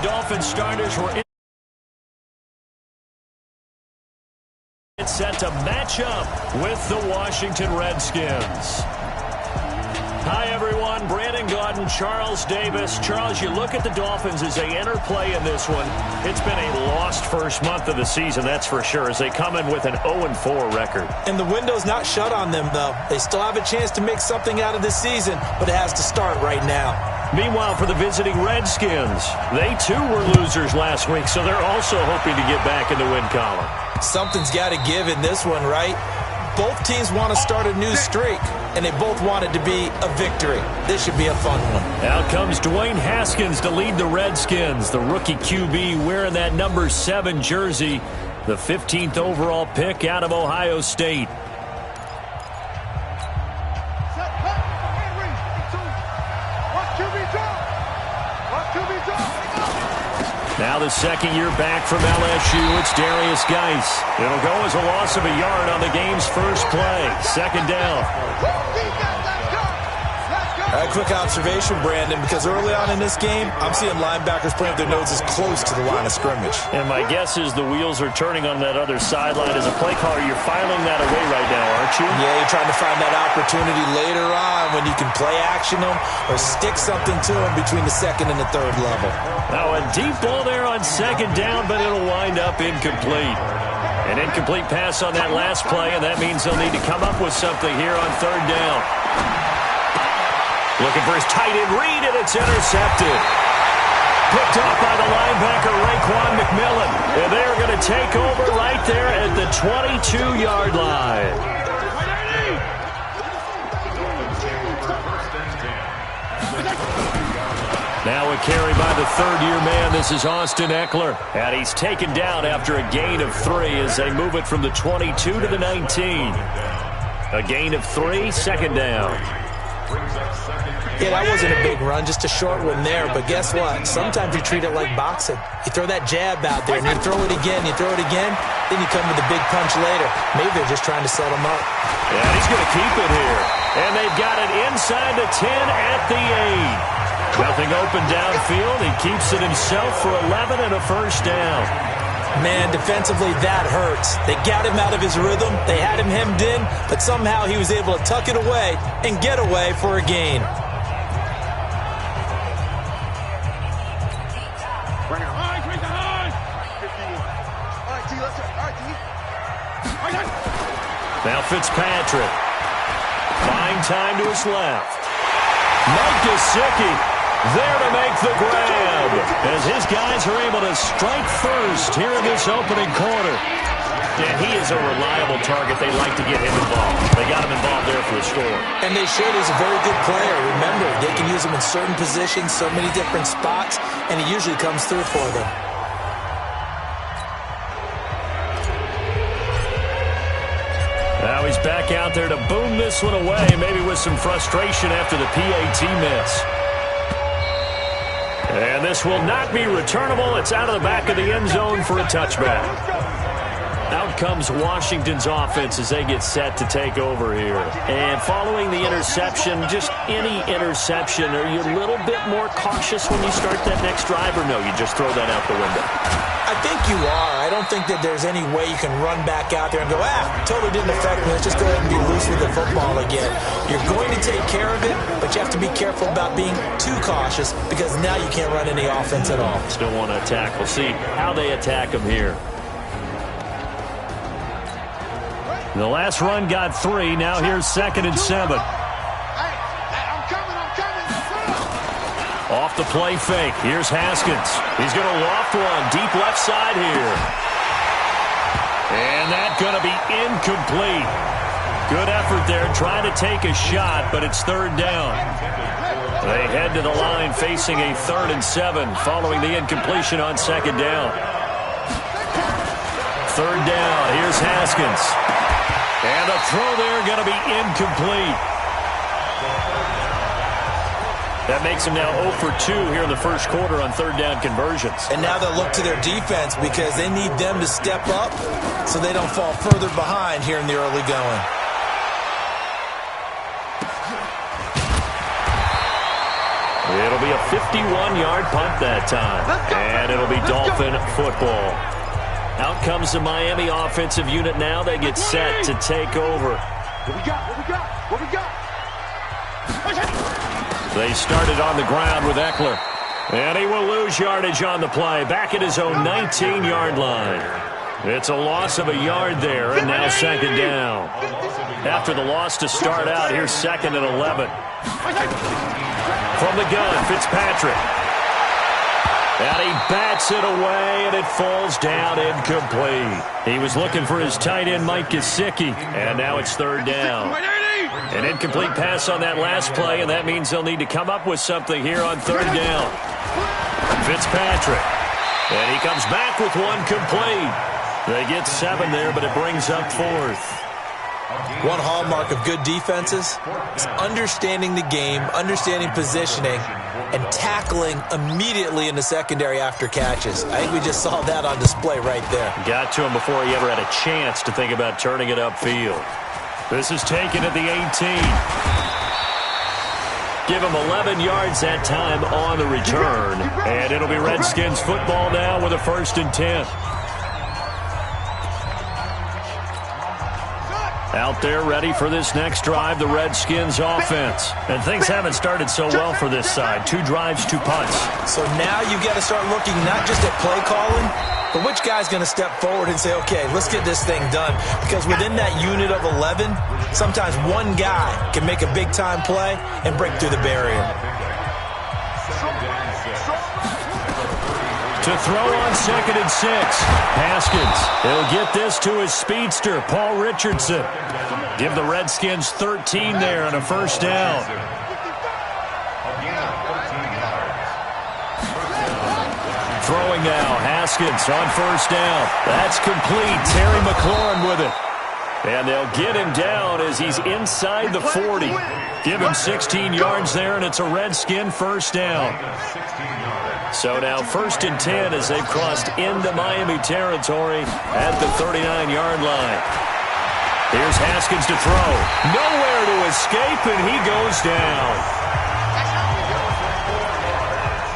Dolphins starters were in. It's set to match up with the Washington Redskins. Hi, everyone. Brandon Gaudin, Charles Davis. Charles, you look at the Dolphins as they enter play in this one. It's been a lost first month of the season, that's for sure, as they come in with an 0-4 record. And the window's not shut on them, though. They still have a chance to make something out of this season, but it has to start right now. Meanwhile, for the visiting Redskins, they too were losers last week, so they're also hoping to get back in the win column. Something's got to give in this one, right? Both teams want to start a new streak, and they both want it to be a victory. This should be a fun one. Out comes Dwayne Haskins to lead the Redskins, the rookie QB wearing that number 7 jersey, the 15th overall pick out of Ohio State. Now the second year back from LSU, it's Darius Geis. It'll go as a loss of a yard on the game's first play. Second down. A quick observation, Brandon, because early on in this game, I'm seeing linebackers playing with their noses close to the line of scrimmage. And my guess is the wheels are turning on that other sideline. As a play caller, you're filing that away right now, aren't you? Yeah, you're trying to find that opportunity later on when you can play action them or stick something to them between the second and the third level. Now a deep ball there on second down, but it'll wind up incomplete. An incomplete pass on that last play, and that means they'll need to come up with something here on third down. Looking for his tight end read, and it's intercepted. Picked off by the linebacker, Raekwon McMillan. And they're going to take over right there at the 22-yard line. Now a carry by the third-year man. This is Austin Eckler. And he's taken down after a gain of 3 as they move it from the 22 to the 19. A gain of 3, second down. Yeah, that wasn't a big run, just a short one there. But guess what? Sometimes you treat it like boxing. You throw that jab out there, and you throw it again, you throw it again, then you come with a big punch later. Maybe they're just trying to set him up. Yeah, he's going to keep it here. And they've got it inside the 10 at the 8. Nothing open downfield. He keeps it himself for 11 and a first down. Man, defensively, that hurts. They got him out of his rhythm. They had him hemmed in, but somehow he was able to tuck it away and get away for a gain. Now Fitzpatrick. Fine time to his left. Mike Gesicki there to make the grab as his guys are able to strike first here in this opening quarter. And he is a reliable target. They like to get him involved. They got him involved there for the score. And they should. He's a very good player. Remember, they can use him in certain positions, so many different spots, and he usually comes through for them. Now he's back out there to boom this one away, maybe with some frustration after the PAT miss. And this will not be returnable. It's out of the back of the end zone for a touchback. Out comes Washington's offense as they get set to take over here. And following the interception, just any interception, are you a little bit more cautious when you start that next drive, or no, you just throw that out the window? I think you are. I don't think that there's any way you can run back out there and go, totally didn't affect me. Let's just go ahead and be loose with the football again. You're going to take care of it, but you have to be careful about being too cautious because now you can't run any offense at all. Still want to attack. We'll see how they attack him here. The last run got 3. Now here's 2nd and 7. Off the play fake. Here's Haskins. He's going to loft one. Deep left side here. And that's going to be incomplete. Good effort there trying to take a shot, but it's third down. They head to the line facing a 3rd and 7 following the incompletion on second down. Third down. Here's Haskins. And the throw there going to be incomplete. That makes them now 0 for 2 here in the first quarter on third down conversions. And now they'll look to their defense because they need them to step up so they don't fall further behind here in the early going. It'll be a 51-yard punt that time, and it'll be Dolphin football. Out comes the Miami offensive unit now. They get set to take over. What we got? What we got? What we got? They started on the ground with Eckler. And he will lose yardage on the play, back at his own 19-yard line. It's a loss of a yard there, and now second down. After the loss to start out, here's 2nd and 11. From the gun, Fitzpatrick. And he bats it away, and it falls down incomplete. He was looking for his tight end, Mike Gesicki, and now it's 3rd down. An incomplete pass on that last play, and that means they'll need to come up with something here on 3rd down. Fitzpatrick. And he comes back with one complete. They get 7 there, but it brings up 4th. One hallmark of good defenses is understanding the game, understanding positioning, and tackling immediately in the secondary after catches. I think we just saw that on display right there. Got to him before he ever had a chance to think about turning it upfield. This is taken at the 18. Give him 11 yards that time on the return. And it'll be Redskins football now with a 1st and 10. Out there ready for this next drive, the Redskins offense. And things haven't started so well for this side. 2 drives, 2 punts. So now you've got to start looking not just at play calling, but which guy's going to step forward and say, okay, let's get this thing done. Because within that unit of 11, sometimes one guy can make a big-time play and break through the barrier. To throw on 2nd and 6. Haskins. He'll get this to his speedster, Paul Richardson. Give the Redskins 13 there and a 1st down. Throwing now, Haskins on 1st down. That's complete. Terry McLaurin with it. And they'll get him down as he's inside the 40. Give him 16 yards there, and it's a Redskin 1st down. So now 1st and 10 as they've crossed into Miami territory at the 39-yard line. Here's Haskins to throw. Nowhere to escape, and he goes down.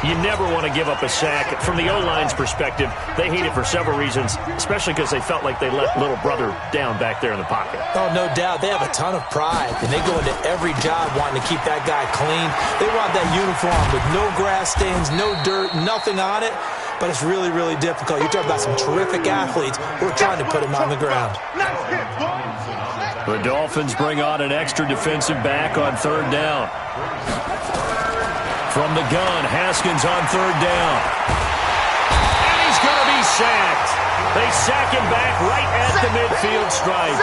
You never want to give up a sack. From the O-line's perspective, they hate it for several reasons, especially because they felt like they let little brother down back there in the pocket. Oh, no doubt. They have a ton of pride, and they go into every job wanting to keep that guy clean. They want that uniform with no grass stains, no dirt, nothing on it, but it's really, really difficult. You're talking about some terrific athletes who are trying to put him on the ground. The Dolphins bring on an extra defensive back on 3rd down. From the gun, Haskins on 3rd down. And he's going to be sacked. They sack him back right at the midfield stripe.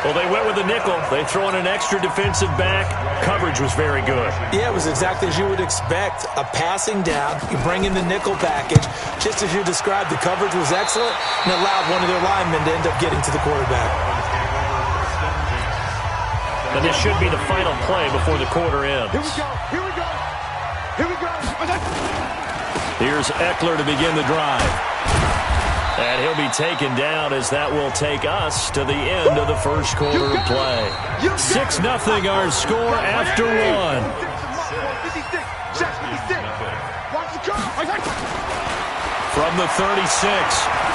Well, they went with a nickel. They throw in an extra defensive back. Coverage was very good. Yeah, it was exactly as you would expect. A passing down. You bring in the nickel package. Just as you described, the coverage was excellent and allowed one of their linemen to end up getting to the quarterback. And this should be the final play before the quarter ends. Here we go. Here we go. Here we go. Here's Eckler to begin the drive. And he'll be taken down as that will take us to the end of the 1st quarter of play. 6-0 our score after 1. From the 36,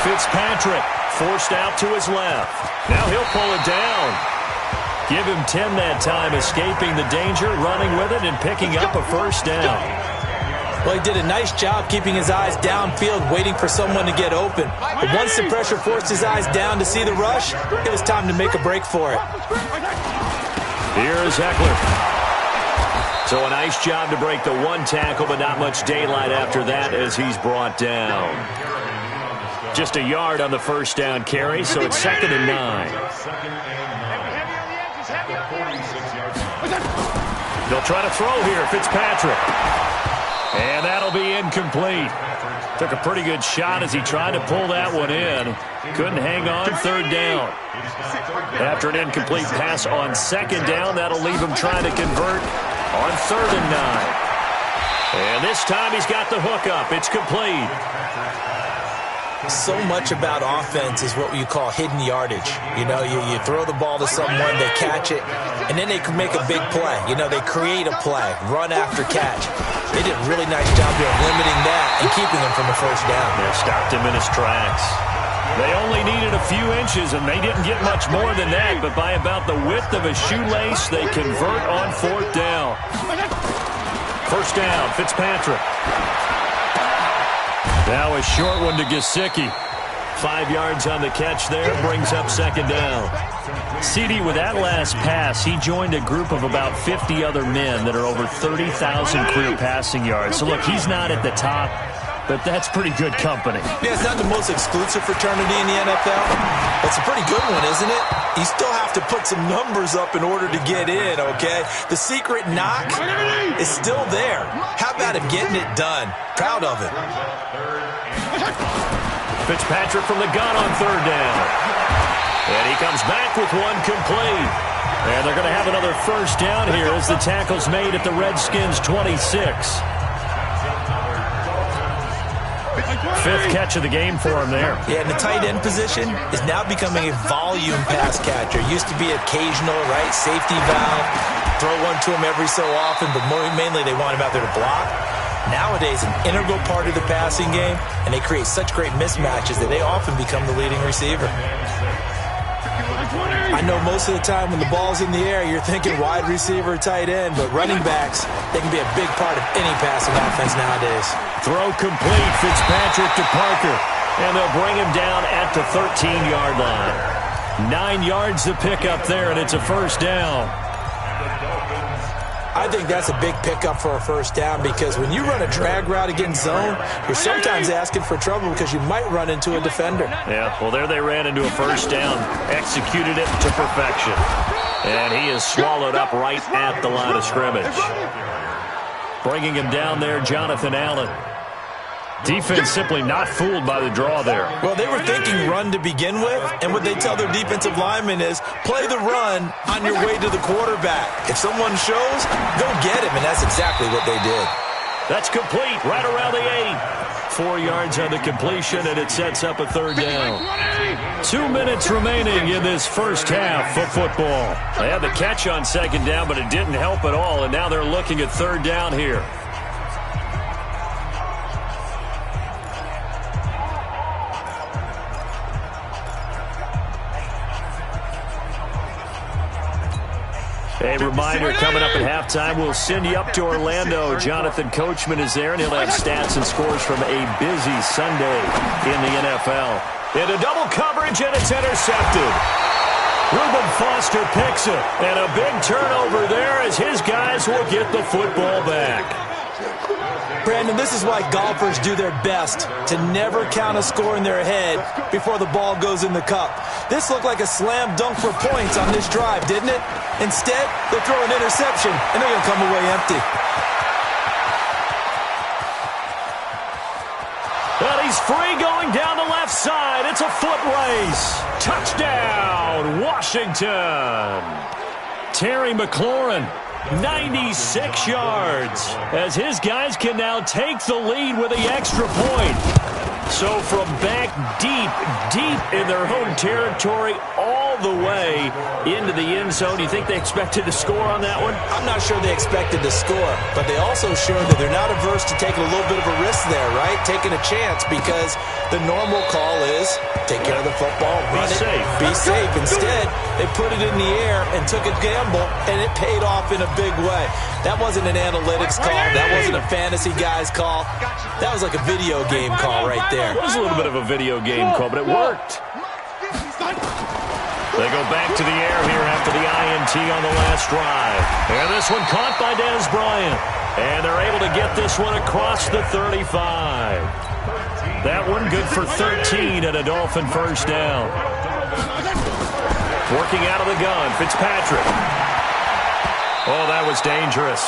Fitzpatrick forced out to his left. Now he'll pull it down. Give him 10 that time, escaping the danger, running with it, and picking up a 1st down. Well, he did a nice job keeping his eyes downfield, waiting for someone to get open. But once the pressure forced his eyes down to see the rush, it was time to make a break for it. Here's Eckler. So a nice job to break the 1 tackle, but not much daylight after that as he's brought down. Just a yard on the 1st down carry, so it's 2nd and 9. They'll try to throw here, Fitzpatrick. And that'll be incomplete. Took a pretty good shot as he tried to pull that one in. Couldn't hang on, 3rd down. After an incomplete pass on 2nd down, that'll leave him trying to convert on 3rd and 9. And this time he's got the hook up. It's complete. so much about offense is what you call hidden yardage. You know, you throw the ball to someone, they catch it, and then they can make a big play. You know, they create a play, run after catch. They did a really nice job there of limiting that and keeping him from a first down. They stopped him in his tracks. They only needed a few inches, and they didn't get much more than that, but by about the width of a shoelace, they convert on fourth down. First down, Fitzpatrick. Now a short one to Gesicki. 5 yards on the catch there, brings up second down. CD, with that last pass, he joined a group of about 50 other men that are over 30,000 career passing yards. So, look, he's not at the top, but that's pretty good company. Yeah, it's not the most exclusive fraternity in the NFL. It's a pretty good one, isn't it? You still have to put some numbers up in order to get in, okay? The secret knock is still there. How about him getting it done? Proud of it. Fitzpatrick from the gun on third down. And he comes back with one complete. And they're going to have another first down here as the tackle's made at the Redskins' 26. Fifth catch of the game for him there. Yeah, and the tight end position is now becoming a volume pass catcher. Used to be occasional, right? Safety valve. Throw one to him every so often, but mainly they want him out there to block. Nowadays, an integral part of the passing game, and they create such great mismatches that they often become the leading receiver. I know most of the time when the ball's in the air, you're thinking wide receiver, tight end, but running backs, they can be a big part of any passing offense nowadays. Throw complete, Fitzpatrick to Parker, and they'll bring him down at the 13-yard line. 9 yards to pick up there, and it's a first down. I think that's a big pickup for a first down because when you run a drag route against zone, you're sometimes asking for trouble because you might run into a defender. Yeah, well, there they ran into a first down, executed it to perfection. And he is swallowed up right at the line of scrimmage. Bringing him down there, Jonathan Allen. Defense simply not fooled by the draw there. Well, they were thinking run to begin with, and what they tell their defensive linemen is play the run on your way to the quarterback. If someone shows, go get him, and that's exactly what they did. That's complete, right around the 8. 4 yards on the completion, and it sets up a third down. 2 minutes remaining in this first half of football. They had the catch on second down, but it didn't help at all, and now they're looking at third down here. A reminder, coming up at halftime, we'll send you up to Orlando. Jonathan Coachman is there, and he'll have stats and scores from a busy Sunday in the NFL. Into double coverage, and it's intercepted. Reuben Foster picks it, and a big turnover there as his guys will get the football back. Brandon, this is why golfers do their best to never count a score in their head before the ball goes in the cup. This looked like a slam dunk for points on this drive, didn't it? Instead, they'll throw an interception, and they're going to come away empty. Well, he's free going down the left side. It's a foot race. Touchdown, Washington. Terry McLaurin, 96 yards, as his guys can now take the lead with the extra point. So from back deep in their home territory all the way into the end zone, you think they expected to score on that one? I'm not sure they expected to score, but they also showed that they're not averse to taking a little bit of a risk there, right? Taking a chance because the normal call is take care of the football, run it, be safe. Instead, they put it in the air and took a gamble, and it paid off in a big way. That wasn't an analytics call. That wasn't a fantasy guy's call. That was like a video game call right there. It was a little bit of a video game call, but it worked. They go back to the air here after the INT on the last drive. And this one caught by Dez Bryant. And they're able to get this one across the 35. That one good for 13 and a Dolphin first down. Working out of the gun, Fitzpatrick. Oh, that was dangerous.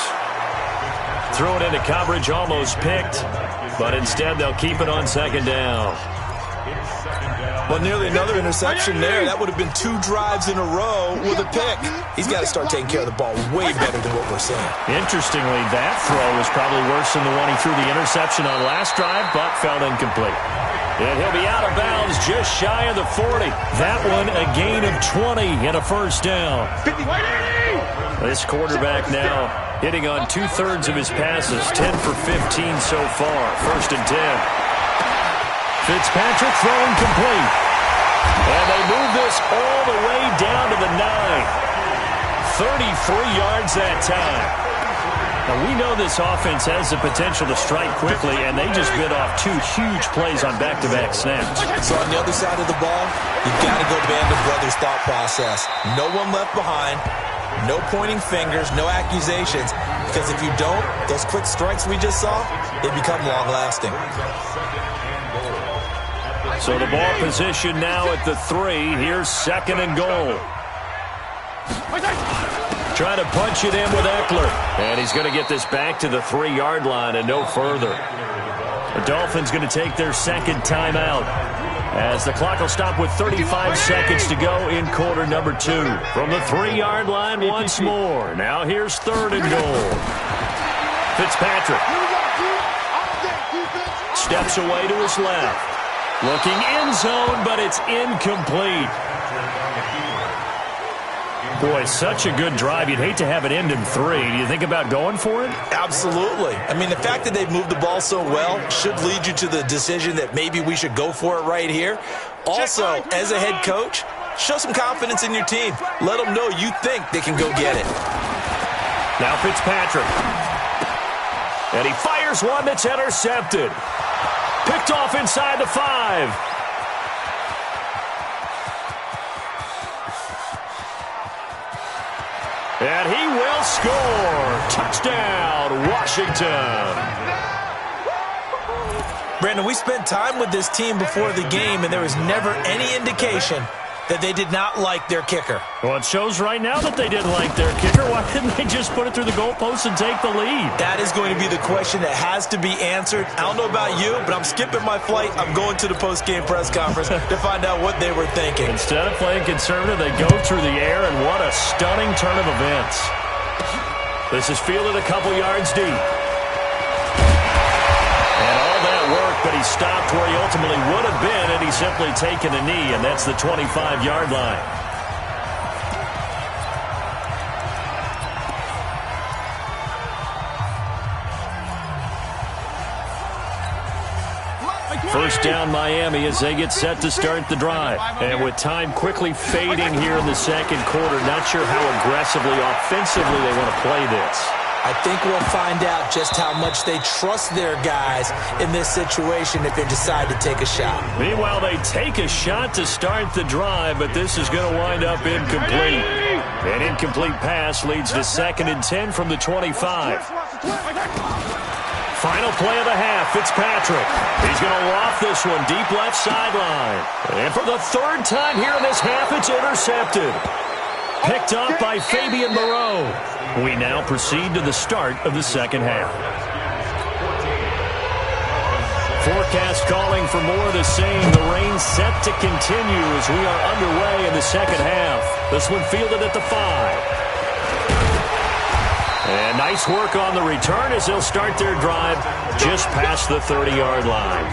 Throw it into coverage, almost picked. But instead, they'll keep it on second down. Well, nearly another interception there. That would have been 2 drives in a row with a pick. He's got to start taking care of the ball way better than what we're seeing. Interestingly, that throw was probably worse than the one he threw the interception on last drive, but fell incomplete. And he'll be out of bounds just shy of the 40. That one a gain of 20 and a first down. This quarterback now hitting on 2/3 of his passes, 10 for 15 so far. First and 10. Fitzpatrick throwing complete. And they move this all the way down to the 9. 33 yards that time. Now, we know this offense has the potential to strike quickly, and they just bit off 2 huge plays on back-to-back snaps. So on the other side of the ball, you've got to go band of brothers thought process. No one left behind, no pointing fingers, no accusations, because if you don't, those quick strikes we just saw, they become long-lasting. So the ball position now at the 3. Here's second and goal. Trying to punch it in with Eckler. And he's going to get this back to the 3-yard line and no further. The Dolphins going to take their second timeout as the clock will stop with 35 seconds to go in quarter number 2. From the 3-yard line once more. Now here's third and goal. Fitzpatrick steps away to his left. Looking end zone, but it's incomplete. Boy, such a good drive. You'd hate to have it end in 3. Do you think about going for it? Absolutely. I mean, the fact that they've moved the ball so well should lead you to the decision that maybe we should go for it right here. Also, as a head coach, show some confidence in your team. Let them know you think they can go get it. Now Fitzpatrick. And he fires one that's intercepted. Picked off inside the 5. And he will score. Touchdown, Washington. Brandon, we spent time with this team before the game, and there was never any indication that they did not like their kicker. Well, it shows right now that they didn't like their kicker. Why didn't they just put it through the goalpost and take the lead? That is going to be the question that has to be answered. I don't know about you, but I'm skipping my flight. I'm going to the post-game press conference to find out what they were thinking. Instead of playing conservative, they go through the air, and what a stunning turn of events. This is fielded a couple yards deep. And all that work, but he stopped where he ultimately would have been, and he's simply taken a knee, and that's the 25-yard line. First down Miami as they get set to start the drive. And with time quickly fading here in the second quarter, not sure how aggressively, offensively they want to play this. I think we'll find out just how much they trust their guys in this situation if they decide to take a shot. Meanwhile, they take a shot to start the drive, but this is going to wind up incomplete. An incomplete pass leads to second and 10 from the 25. Final play of the half, Fitzpatrick. He's going to loft this one deep left sideline. And for the third time here in this half, it's intercepted. Picked up by Fabian Moreau. We now proceed to the start of the second half. Forecast calling for more of the same. The rain set to continue as we are underway in the second half. This one fielded at the 5. And nice work on the return as they'll start their drive just past the 30-yard line.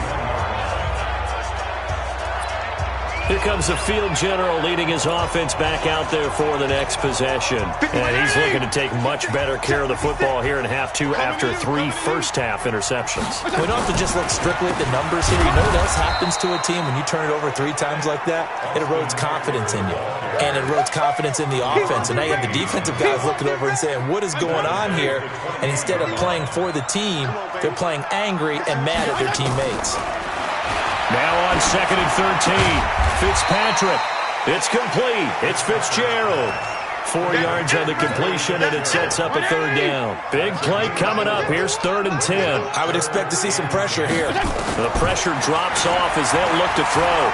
Here comes the field general leading his offense back out there for the next possession. And he's looking to take much better care of the football here in half 2 after 3 first-half interceptions. We don't have to just look strictly at the numbers here. You know what else happens to a team when you turn it over 3 times like that? It erodes confidence in you. And it erodes confidence in the offense. And now you have the defensive guys looking over and saying, what is going on here? And instead of playing for the team, they're playing angry and mad at their teammates. Now on second and 13, Fitzpatrick. It's complete. It's Fitzgerald. 4 yards on the completion, and it sets up a third down. Big play coming up. Here's third and 10. I would expect to see some pressure here. The pressure drops off as they'll look to throw.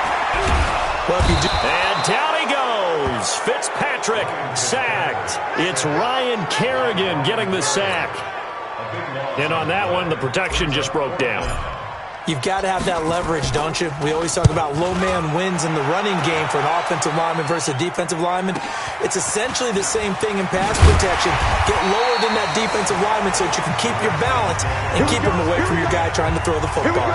Well, if you do. And down he goes. Fitzpatrick sacked. It's Ryan Kerrigan getting the sack. And on that one, the protection just broke down. You've got to have that leverage, don't you? We always talk about low man wins in the running game for an offensive lineman versus a defensive lineman. It's essentially the same thing in pass protection. Get lower than that defensive lineman so that you can keep your balance and keep him away from your guy trying to throw the football.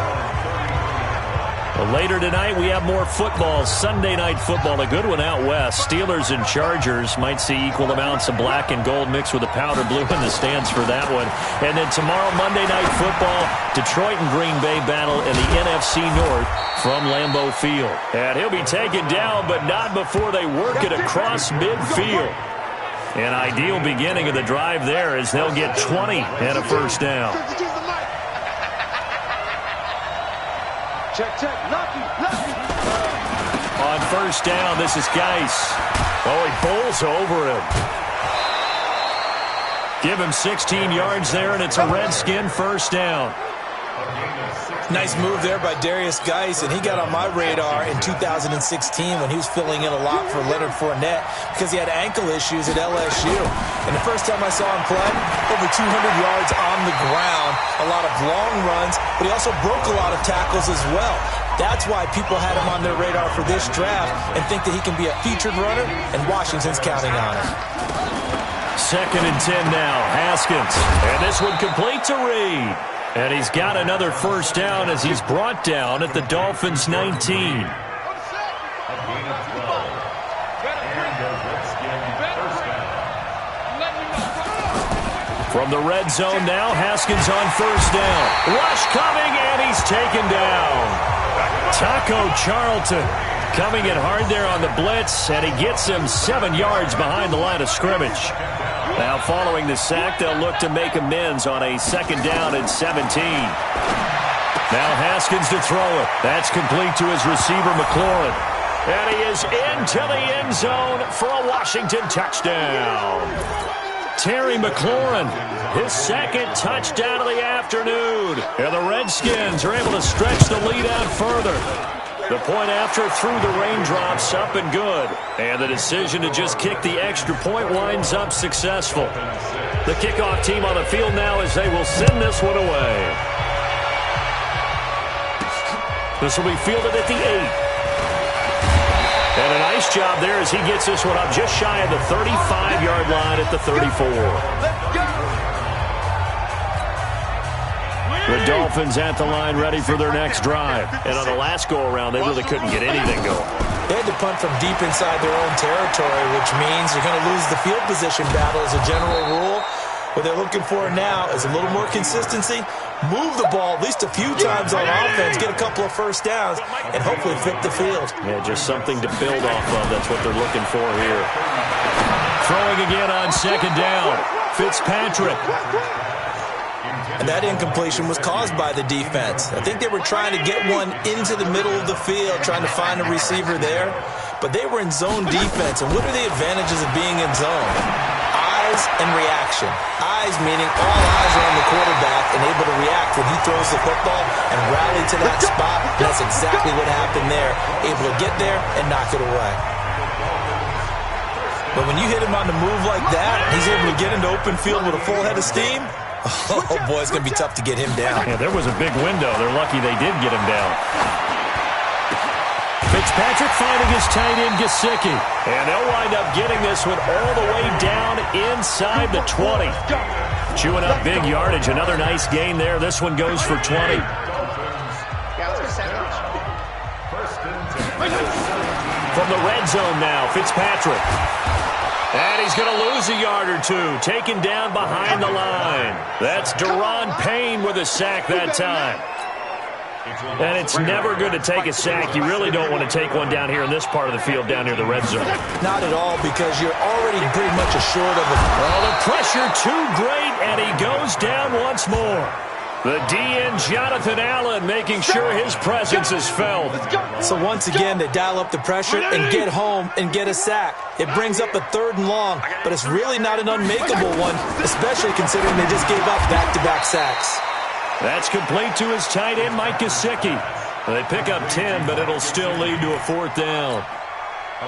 Well, later tonight, we have more football. Sunday night football, a good one out west. Steelers and Chargers might see equal amounts of black and gold mixed with a powder blue in the stands for that one. And then tomorrow, Monday night football, Detroit and Green Bay battle in the NFC North from Lambeau Field. And he'll be taken down, but not before they work it across midfield. An ideal beginning of the drive there as they'll get 20 and a first down. Check. Lucky. On first down, this is Geis. Oh, he bowls over him. Give him 16 yards there, and it's a Redskin first down. Nice move there by Darius Geis, and he got on my radar in 2016 when he was filling in a lot for Leonard Fournette because he had ankle issues at LSU. And the first time I saw him play, over 200 yards on the ground, a lot of long runs, but he also broke a lot of tackles as well. That's why people had him on their radar for this draft and think that he can be a featured runner, and Washington's counting on it. 2nd and 10 now, Haskins. And this one complete to Reed. And he's got another first down as he's brought down at the Dolphins' 19. From the red zone now, Haskins on first down. Rush coming, and he's taken down. Taco Charlton coming in hard there on the blitz, and he gets him 7 yards behind the line of scrimmage. Now following the sack, they'll look to make amends on a 2nd down and 17. Now Haskins to throw it. That's complete to his receiver, McLaurin. And he is into the end zone for a Washington touchdown. Terry McLaurin, his 2nd touchdown of the afternoon. And the Redskins are able to stretch the lead out further. The point after through the raindrops, up and good. And the decision to just kick the extra point winds up successful. The kickoff team on the field now as they will send this one away. This will be fielded at the 8. And a nice job there as he gets this one up just shy of the 35-yard line at the 34. The Dolphins at the line ready for their next drive. And on the last go-around, they really couldn't get anything going. They had to punt from deep inside their own territory, which means you're going to lose the field position battle as a general rule. What they're looking for now is a little more consistency, move the ball at least a few times on offense, get a couple of first downs, and hopefully fit the field. Yeah, just something to build off of. That's what they're looking for here. Throwing again on 2nd down. Fitzpatrick. And that incompletion was caused by the defense. I think they were trying to get one into the middle of the field, trying to find a receiver there. But they were in zone defense. And what are the advantages of being in zone? Eyes and reaction. Eyes meaning all eyes are on the quarterback and able to react when he throws the football and rally to that spot. And that's exactly what happened there. Able to get there and knock it away. But when you hit him on the move like that, he's able to get into open field with a full head of steam. Oh, boy, it's going to be tough to get him down. Yeah, there was a big window. They're lucky they did get him down. Fitzpatrick finding his tight end, Gesicki. And they'll wind up getting this one all the way down inside the 20. Chewing up big yardage. Another nice gain there. This one goes for 20. From the red zone now, Fitzpatrick. And he's going to lose a yard or two. Taken down behind the line. That's Daron Payne with a sack that time. And it's never good to take a sack. You really don't want to take one down here in this part of the field, down near the red zone. Not at all, because you're already pretty much assured of it. Well, the pressure too great, and he goes down once more. The DN, Jonathan Allen, making sure his presence is felt. So once again, they dial up the pressure and get home and get a sack. It brings up a 3rd and long, but it's really not an unmakeable one, especially considering they just gave up back-to-back sacks. That's complete to his tight end, Mike Gesicki. They pick up 10, but it'll still lead to a 4th down.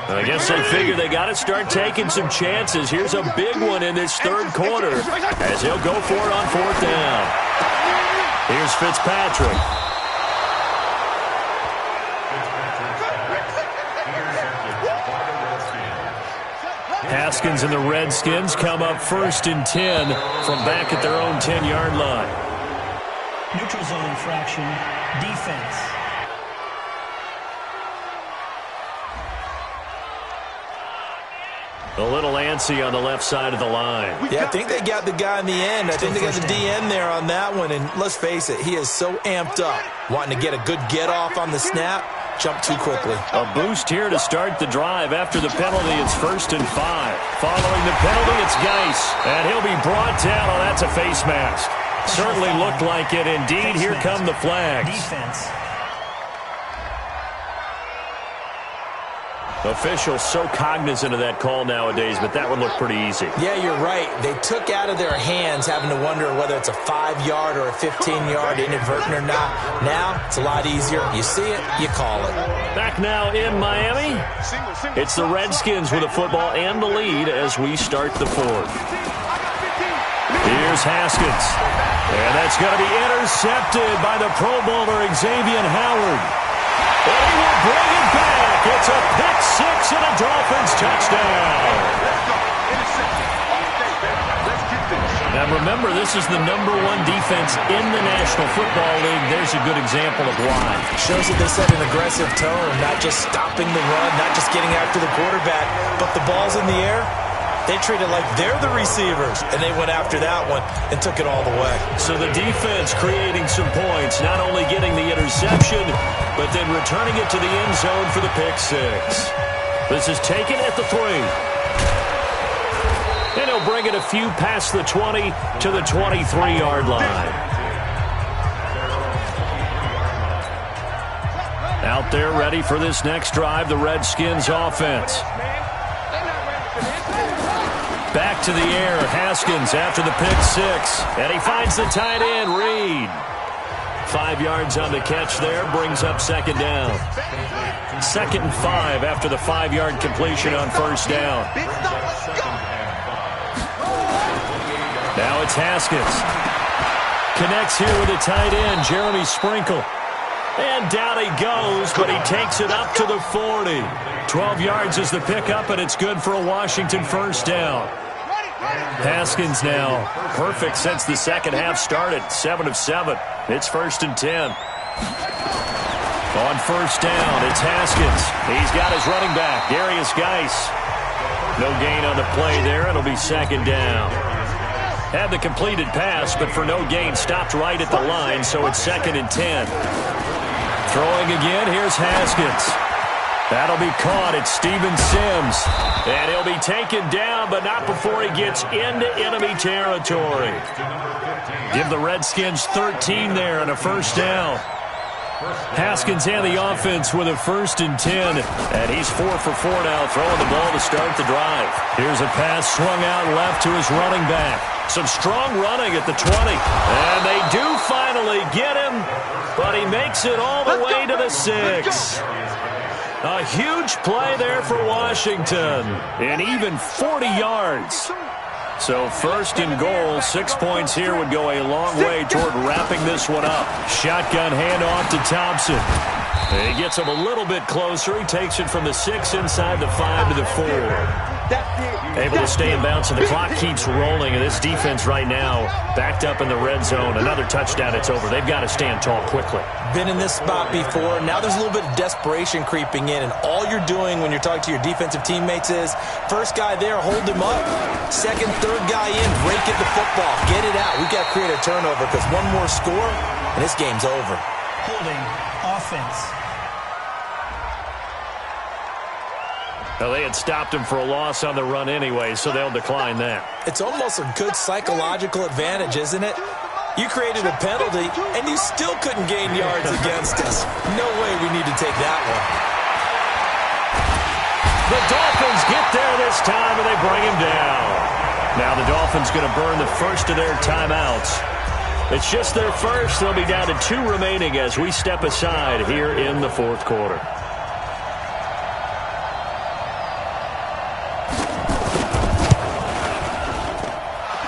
I guess they figure they got to start taking some chances. Here's a big one in this 3rd quarter as he'll go for it on 4th down. Here's Fitzpatrick. Haskins and the Redskins come up 1st and 10 from back at their own 10-yard line. Neutral zone infraction, defense. A little antsy on the left side of the line. Yeah, I think they got the guy in the end. I think they got the DN there on that one. And let's face it, he is so amped up, wanting to get a good get-off on the snap. Jump too quickly. A boost here to start the drive. After the penalty, it's 1st and 5. Following the penalty, it's Geis. And he'll be brought down. Oh, that's a face mask. Certainly looked like it. Indeed, here come the flags. Defense. Officials so cognizant of that call nowadays, but that would look pretty easy. Yeah, you're right. They took out of their hands having to wonder whether it's a 5-yard or a 15-yard inadvertent or not. Now, it's a lot easier. You see it, you call it. Back now in Miami, it's the Redskins with a football and the lead as we start the 4th. Here's Haskins. And that's going to be intercepted by the Pro Bowler Xavier Howard. And he will bring it back. It's a pick-6 and a Dolphins touchdown. Now remember, this is the #1 defense in the National Football League. There's a good example of why. Shows that they set an aggressive tone, not just stopping the run, not just getting after the quarterback, but the ball's in the air. They treat it like they're the receivers, and they went after that one and took it all the way. So the defense creating some points, not only getting the interception, but then returning it to the end zone for the pick-6. This is taken at the 3. And he'll bring it a few past the 20 to the 23-yard line. Out there ready for this next drive, the Redskins offense. Back to the air, Haskins after the pick-6. And he finds the tight end, Reed. 5 yards on the catch there, brings up 2nd down. 2nd and 5 after the 5-yard completion on 1st down. Now it's Haskins. Connects here with the tight end, Jeremy Sprinkle. And down he goes, but he takes it up to the 40. 12 yards is the pickup, and it's good for a Washington 1st down. Haskins now perfect since the second half started. 7 of 7. It's 1st and 10. On 1st down, it's Haskins. He's got his running back, Darius Geis. No gain on the play there. It'll be 2nd down. Had the completed pass, but for no gain, stopped right at the line, so it's 2nd and 10. Throwing again, here's Haskins. That'll be caught. It's Steven Sims. And he'll be taken down, but not before he gets into enemy territory. Give the Redskins 13 there and a 1st down. Haskins and the offense with a 1st and 10. And he's 4 for 4 now, throwing the ball to start the drive. Here's a pass swung out left to his running back. Some strong running at the 20. And they do finally get him, but he makes it all the way to the 6. A huge play there for Washington, and even 40 yards. So 1st and goal, 6 points here would go a long way toward wrapping this one up. Shotgun handoff to Thompson. And he gets him a little bit closer. He takes it from the 6 inside the 5 to the 4. Able to stay in bounds, and the clock keeps rolling. And this defense right now backed up in the red zone. Another touchdown, it's over. They've got to stand tall quickly. Been in this spot before. Now there's a little bit of desperation creeping in, and all you're doing when you're talking to your defensive teammates is, first guy there, hold him up. Second, third guy in, break it the football. Get it out. We've got to create a turnover because one more score, and this game's over. Holding offense. Well, they had stopped him for a loss on the run anyway, so they'll decline that. It's almost a good psychological advantage, isn't it? You created a penalty, and you still couldn't gain yards against us. No way we need to take that one. The Dolphins get there this time, and they bring him down. Now the Dolphins going to burn the first of their timeouts. It's just their first. They'll be down to 2 remaining as we step aside here in the 4th quarter.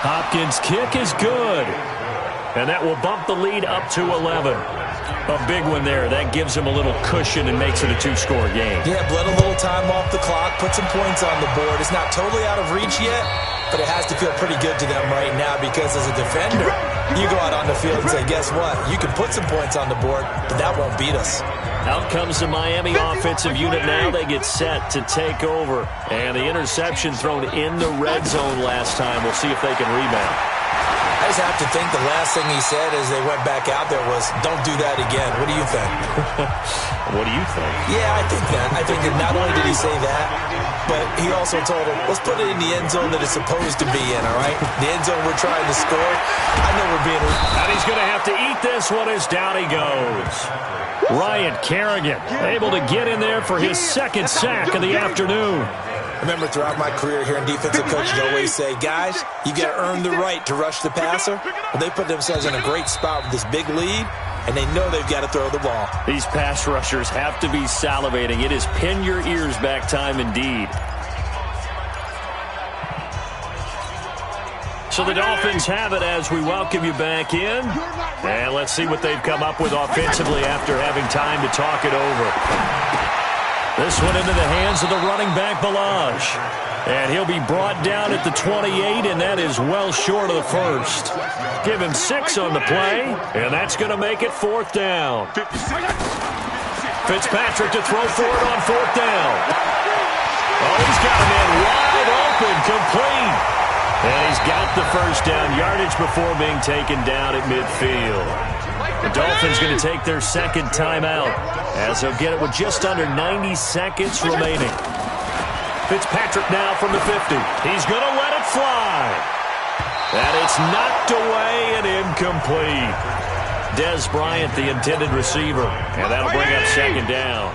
Hopkins' kick is good. And that will bump the lead up to 11. A big one there. That gives him a little cushion and makes it a 2-score game. Yeah, bled a little time off the clock, put some points on the board. It's not totally out of reach yet, but it has to feel pretty good to them right now because as a defender, you go out on the field and say, guess what? You can put some points on the board, but that won't beat us. Out comes the Miami offensive unit now. They get set to take over. And the interception thrown in the red zone last time. We'll see if they can rebound. I just have to think the last thing he said as they went back out there was, don't do that again. What do you think? What do you think? Yeah, I think that. I think that not only did he say that, but he also told him, let's put it in the end zone that it's supposed to be in, all right? The end zone we're trying to score. I know we're being... And he's going to have to eat this one as down he goes. Ryan Kerrigan able to get in there for his second sack of the afternoon. Remember, throughout my career here in defensive coaching, I always say, guys, you got to earn the right to rush the passer. Well, they put themselves in a great spot with this big lead, and they know they've got to throw the ball. These pass rushers have to be salivating. It is pin your ears back time indeed. So the Dolphins have it as we welcome you back in. And let's see what they've come up with offensively after having time to talk it over. This one into the hands of the running back, Balaj. And he'll be brought down at the 28, and that is well short of the first. Give him 6 on the play, and that's going to make it 4th down. Fitzpatrick to throw for it on 4th down. Oh, he's got a man wide open, complete. And he's got the first down yardage before being taken down at midfield. The Dolphins going to take their second timeout as they'll get it with just under 90 seconds remaining. Fitzpatrick now from the 50. He's going to let it fly. And it's knocked away and incomplete. Des Bryant, the intended receiver. And that'll bring up second down.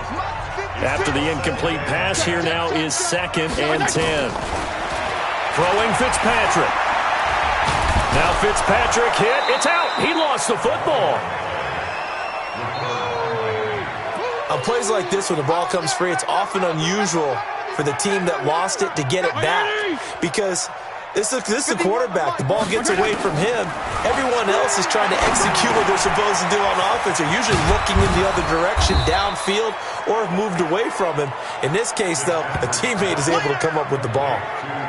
After the incomplete pass, here now is 2nd and 10. Throwing Fitzpatrick. Now Fitzpatrick hit. It's out. He lost the football. On plays like this, when the ball comes free, it's often unusual for the team that lost it to get it back. Because this is the quarterback. The ball gets away from him. Everyone else is trying to execute what they're supposed to do on offense. They're usually looking in the other direction, downfield, or have moved away from him. In this case, though, a teammate is able to come up with the ball.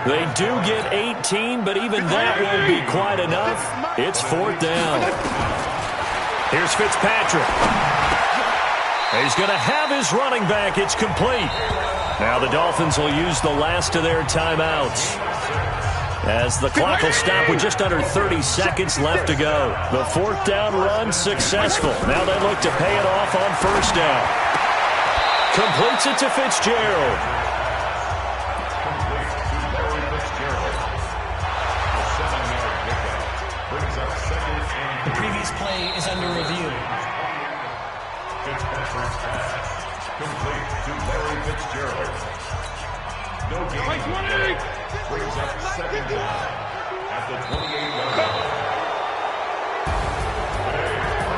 They do get 18, but even that won't be quite enough. It's 4th down. Here's Fitzpatrick. He's going to have his running back. It's complete. Now the Dolphins will use the last of their timeouts, as the clock will stop with just under 30 seconds left to go. The 4th down run successful. Now they look to pay it off on 1st down. Completes it to Fitzgerald. The previous play is under review. Fitzpatrick's pass complete to Larry Fitzgerald. No gain. Brings up 2nd down at the 28-yard line.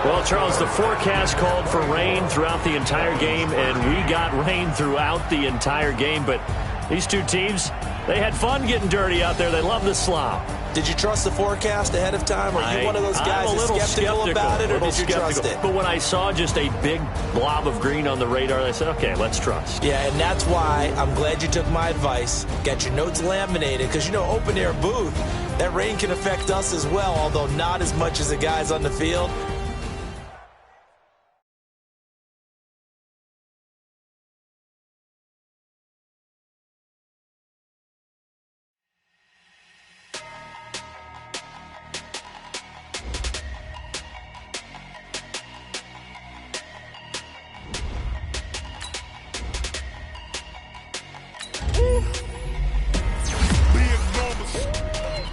Well, Charles, the forecast called for rain throughout the entire game, and we got rain throughout the entire game. But these two teams, they had fun getting dirty out there. They love the slop. Did you trust the forecast ahead of time? Are you one of those guys that's skeptical about it, or did you trust it? But when I saw just a big blob of green on the radar, I said, okay, let's trust. Yeah, and that's why I'm glad you took my advice. Got your notes laminated, because, you know, open-air booth, that rain can affect us as well, although not as much as the guys on the field.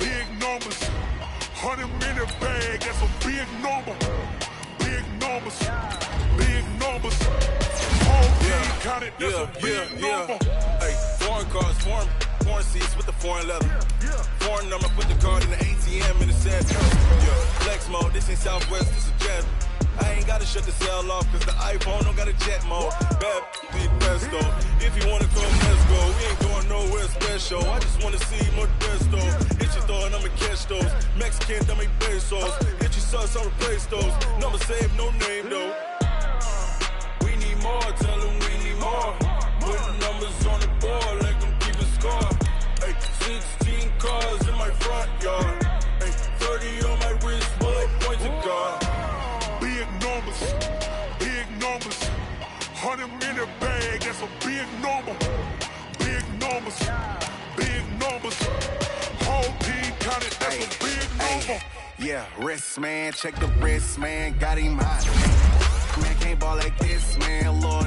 Big numbers, 100 minute bag, that's a big number. Big numbers, big numbers. Whole team counted, that's a big number. Hey, foreign cars, foreign seats with the foreign leather. Foreign number, put the card in the ATM in the set. Yeah, flex mode, this ain't Southwest, this is Jet. I ain't gotta shut the cell off, cause the iPhone don't got a jet mode. Bad be best though. If you wanna come, let's go. We ain't going nowhere special. I just wanna see more Modesto. Hit your throw and I'ma catch those. Mexican, I make pesos. Hit your sauce, I'll replace those. Number save, no name though. We need more, tell them we need more. Put numbers on the board, let them keep a score. Hey, 16 cars in my front yard. Hey, 30 on my wrist, bullet points of God. Big numbers, in the bag, that's a big number. Big numbers. Big numbers. Whole team counted, that's a big number. Yeah, wrist, man. Check the wrist, man. Got him hot. Man, can't ball like this, man. Lord,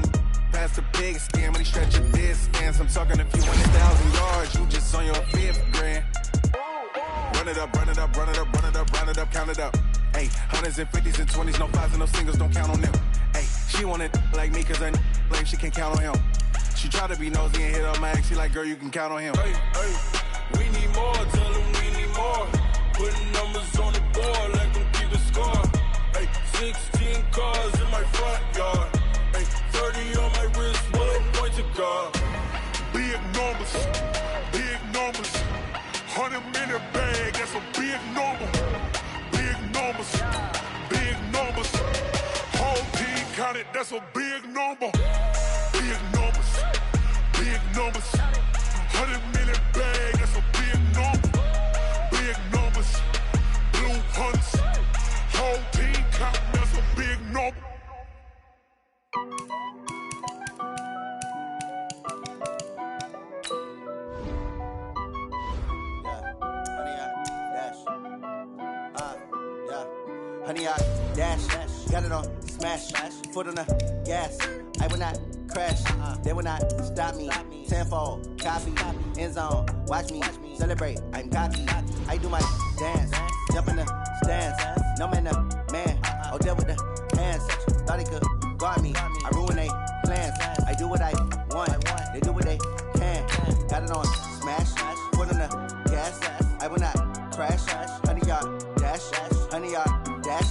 past the big skin when he stretch a distance. I'm talking a few 100,000 yards. You just on your 5th grand. Run it up, run it up, run it up, run it up, run it up, count it up. Hey, hundreds and 50s and 20s, no 5s and no singles, don't count on them. Hey, she want it like me, cause her blame, she can't count on him. She try to be nosy and hit up my ex, she like, girl, you can count on him. Hey, we need more, tell them we need more. Putting numbers on the board, let them keep the score. Hey, 16 cars in my front yard. Hey, 30 on my wrist, bullet point to God. Big numbers. Big numbers. 100-minute bag, that's a big number. Big numbers. Big numbers. Whole team counted, that's a big number. Big numbers. Big numbers. 100-minute bag, that's a big number. Big numbers. Blue hunts. Whole team counting, that's a big number. Honey, I dash, got it on, smash, foot on the gas. I will not crash, they will not stop me. Tenfold, copy, end zone, watch me celebrate. I'm cocky, I do my dance, jump in the stands. No man, the man, oh, deal with the hands. Thought he could guard me, I ruin they plans. I do what I want, they do what they can. Got it on, smash, foot on the gas. I will not crash, honey, y'all dash, honey, y'all dash,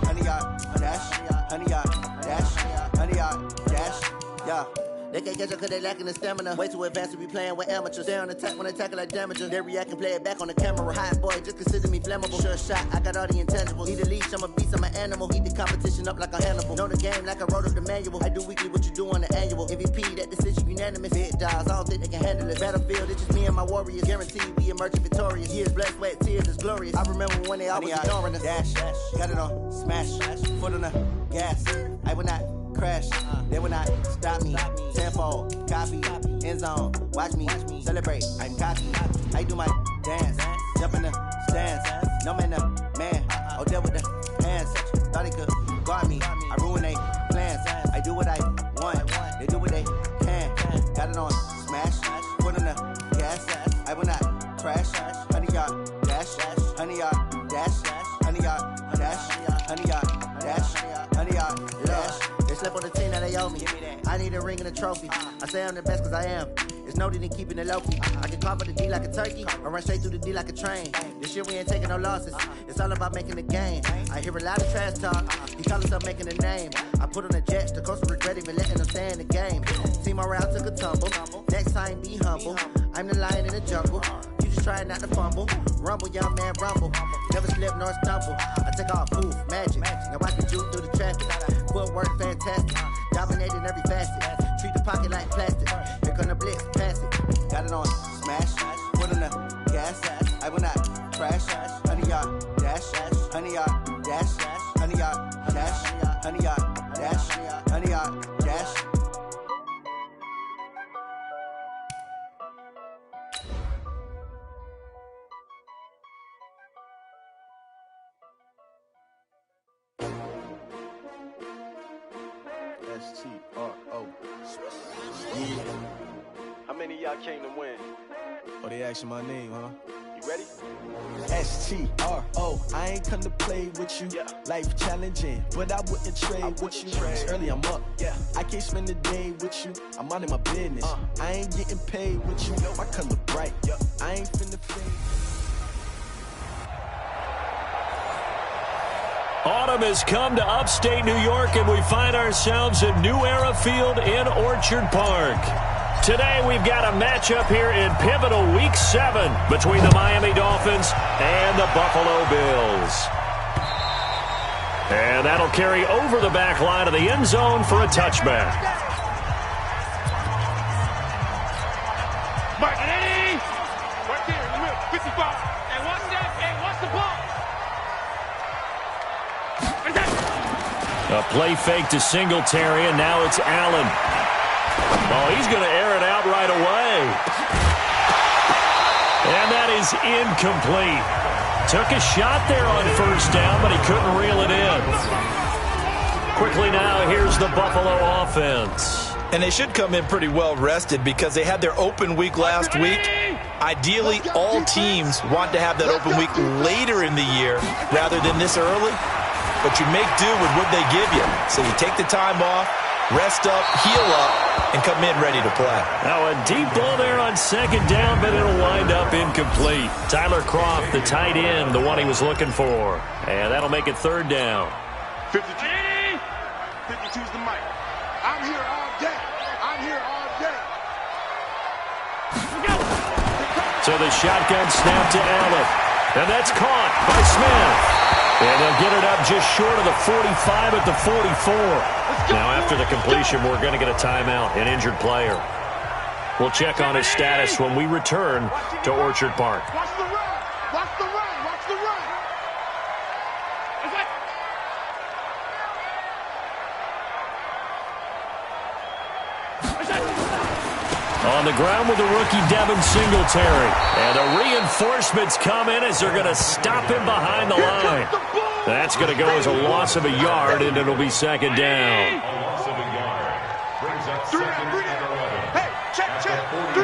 honey, y'all dash, honey, y'all dash, honey, y'all dash, yeah. They can't catch up cause they lacking the stamina. Way too advanced to be playing with amateurs. Stay on attack when they tackle like damages. They react and play it back on the camera. Hot boy, just consider me flammable. Sure shot, I got all the intangibles. Need a leash, I'm a beast, I'm an animal. Heat the competition up like a Hannibal. Know the game like I wrote up the manual. I do weekly what you do on the annual. MVP, that decision unanimous. Big dials, I don't think they can handle it. Battlefield, it's just me and my warriors. Guaranteed we emerging victorious. Years, blood, sweat, tears, it's glorious. I remember when they always ignoring us. Dash, got it on, smash, foot on the gas. I will not crash, they will not stop me. Tenfold, copy, end zone, watch me celebrate. I'm cocky, I do my dance, jump in the stands. No man, the man, oh, deal with the hands. Thought he could guard me, I ruin they plans. I do what I want, they do what they can. Got it on, smash, foot on the gas. I will not crash, honey, y'all dash, honey, y'all dash, honey, y'all dash, honey, y'all dash, honey, y'all dash. They slept on the team that they owe me. I need a ring and a trophy. I say I'm the best cause I am. It's no need in keeping it low-key. I can carve for the D like a turkey, or run straight through the D like a train. This year we ain't taking no losses. It's all about making the game. I hear a lot of trash talk. He call himself making a name. I put on the Jets, the coach will regret even letting them stay in the game. Team morale took a tumble. Next time be humble. I'm the lion in the jungle. You just trying not to fumble. Rumble, young man, rumble. Never slip nor stumble. I take off, poof, magic. Now I can juke through the traffic. Footwork fantastic. Dominating every facet. Treat the pocket like plastic. Here come the blitz, pass it. Got it on, smash. Foot on the gas. I will not crash. Honey, y'all dash. Honey, y'all dash. Honey, y'all dash. Honey, y'all dash. Honey, y'all dash. S-T-R-O. Yeah. How many of y'all came to win? Oh, they asking my name, huh? You ready? S-T-R-O. I ain't come to play with you. Yeah. Life challenging, but I wouldn't trade with you. It's early, I'm up. Yeah. I can't spend the day with you. I'm minding my business. I ain't getting paid with you. My color bright. Yeah. I ain't finna fade. Autumn has come to upstate New York, and we find ourselves at New Era Field in Orchard Park. Today, we've got a matchup here in pivotal Week 7 between the Miami Dolphins and the Buffalo Bills. And that'll carry over the back line of the end zone for a touchback. Right there in the middle, 55. And watch that, and watch the ball. A play fake to Singletary, and now it's Allen. Oh, he's going to air it out right away. And that is incomplete. Took a shot there on first down, but he couldn't reel it in. Quickly now, here's the Buffalo offense. And they should come in pretty well rested because they had their open week last week. Ideally, all teams want to have that open week later in the year rather than this early. But you make do with what they give you. So you take the time off, rest up, heal up, and come in ready to play. Now a deep ball there on second down, but it'll wind up incomplete. Tyler Kroft, the tight end, the one he was looking for. And that'll make it third down. 52's the mic. I'm here all day. I'm here all day. So the shotgun snap to Allen. And that's caught by Smith. And they'll get it up just short of the 45 at the 44. Now after the completion, we're going to get a timeout, an injured player. We'll check on his status when we return to Orchard Park. Watch the run. Watch the run. Watch the run. On the ground with the rookie Devin Singletary. And the reinforcements come in as they're going to stop him behind the line. That's going to go as a loss of a yard, and it'll be second down. A loss of a yard. Brings up second and 11. Hey, check. 3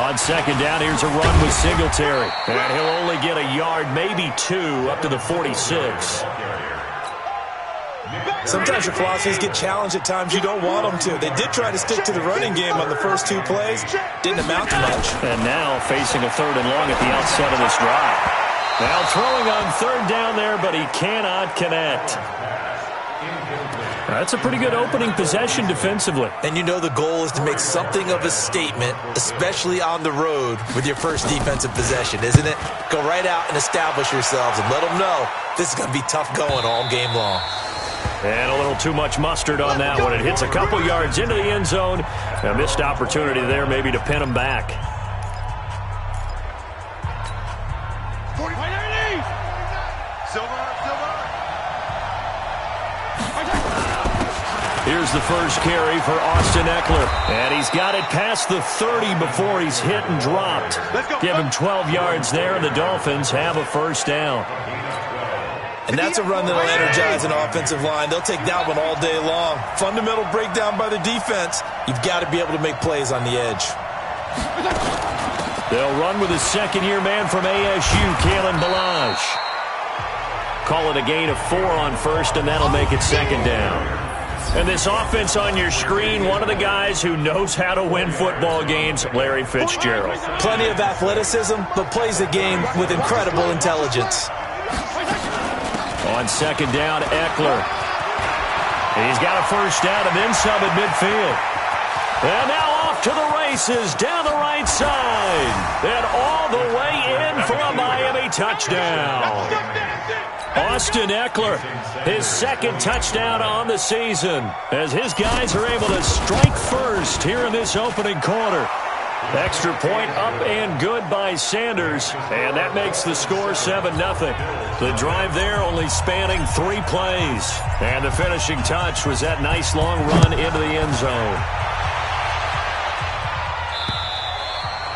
On second down, here's a run with Singletary. And he'll only get a yard, maybe 2, up to the 46. Sometimes your philosophies get challenged at times you don't want them to. They did try to stick to the running game on the first 2 plays. Didn't amount to much. And now facing a third and long at the outset of this drive. Now throwing on third down there, but he cannot connect. That's a pretty good opening possession defensively. And you know the goal is to make something of a statement, especially on the road with your first defensive possession, isn't it? Go right out and establish yourselves and let them know this is going to be tough going all game long. And a little too much mustard on that one. It hits a couple yards into the end zone. A missed opportunity there maybe to pin him back. Here's the first carry for Austin Eckler. And he's got it past the 30 before he's hit and dropped. Give him 12 yards there, and the Dolphins have a first down. And that's a run that'll energize an offensive line. They'll take that one all day long. Fundamental breakdown by the defense. You've got to be able to make plays on the edge. They'll run with a second-year man from ASU, Kalen Ballage. Call it a gain of 4 on first, and that'll make it second down. And this offense on your screen, one of the guys who knows how to win football games, Larry Fitzgerald. Plenty of athleticism, but plays the game with incredible intelligence. On second down, Eckler. He's got a first down and then some at midfield. And now off to the races down the right side. And all the way in for a Miami touchdown. Austin Eckler, his second touchdown on the season, as his guys are able to strike first here in this opening quarter. Extra point up and good by Sanders, and that makes the score 7-0. The drive there only spanning 3 plays, and the finishing touch was that nice long run into the end zone.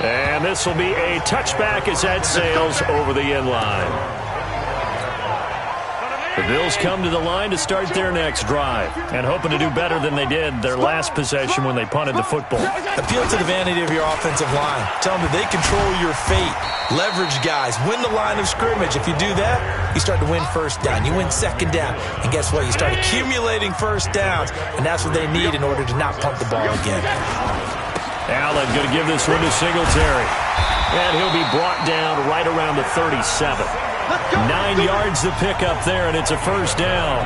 And this will be a touchback as that sails over the end line. The Bills come to the line to start their next drive and hoping to do better than they did their last possession when they punted the football. Appeal to the vanity of your offensive line. Tell them that they control your fate. Leverage guys. Win the line of scrimmage. If you do that, you start to win first down. You win second down. And guess what? You start accumulating first downs. And that's what they need in order to not punt the ball again. Allen going to give this one to Singletary. And he'll be brought down right around the 37. 9 yards to pick up there, and it's a first down.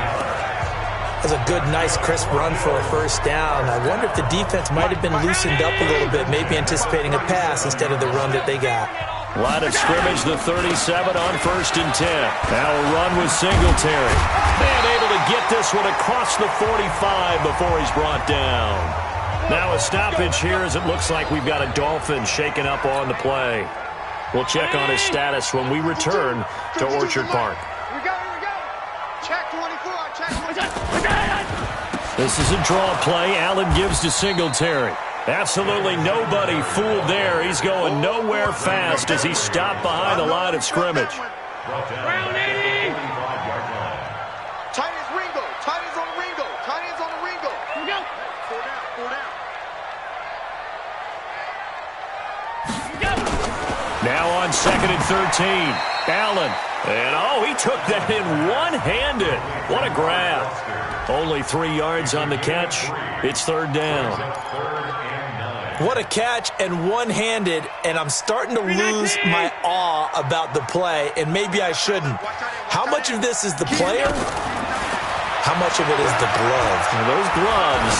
That's a good, nice, crisp run for a first down. I wonder if the defense might have been loosened up a little bit, maybe anticipating a pass instead of the run that they got. Line of scrimmage, the 37 on first and 10. Now a run with Singletary. And able to get this one across the 45 before he's brought down. Now a stoppage here as it looks like we've got a Dolphin shaken up on the play. We'll check on his status when we return to Orchard Park. We go. Check 24. Check 24. This is a draw play. Allen gives to Singletary. Absolutely nobody fooled there. He's going nowhere fast as he's stopped behind the line of scrimmage. Round 80. Tight ends Ringo. Tight ends on the Ringo. Tight ends on the Ringo. Here we go. 4 down. 4 down. Now on 2nd and 13. Allen. And, he took that in one-handed. What a grab. Only 3 yards on the catch. It's 3rd down. What a catch and one-handed, and I'm starting to lose my awe about the play, and maybe I shouldn't. How much of this is the player? How much of it is the glove? Now those gloves,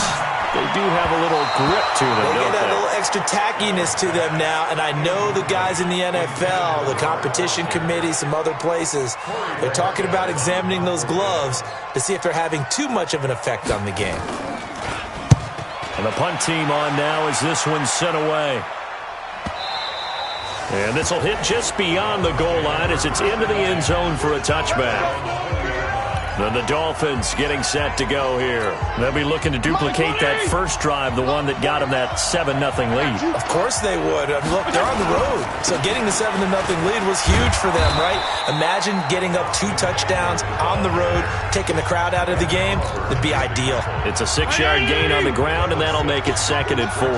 they do have a little grip to them, They don't get they? a little extra tackiness to them now, and I know the guys in the NFL, the competition committee, some other places, they're talking about examining those gloves to see if they're having too much of an effect on the game. And the punt team on now as this one's sent away. And this will hit just beyond the goal line as it's into the end zone for a touchback. Then the Dolphins getting set to go here. They'll be looking to duplicate that first drive, the one that got them that 7-0 lead. Of course they would. Look, they're on the road. So getting the 7-0 lead was huge for them, right? Imagine getting up 2 touchdowns on the road, taking the crowd out of the game. It'd be ideal. It's a 6-yard gain on the ground, and that'll make it 2nd and 4.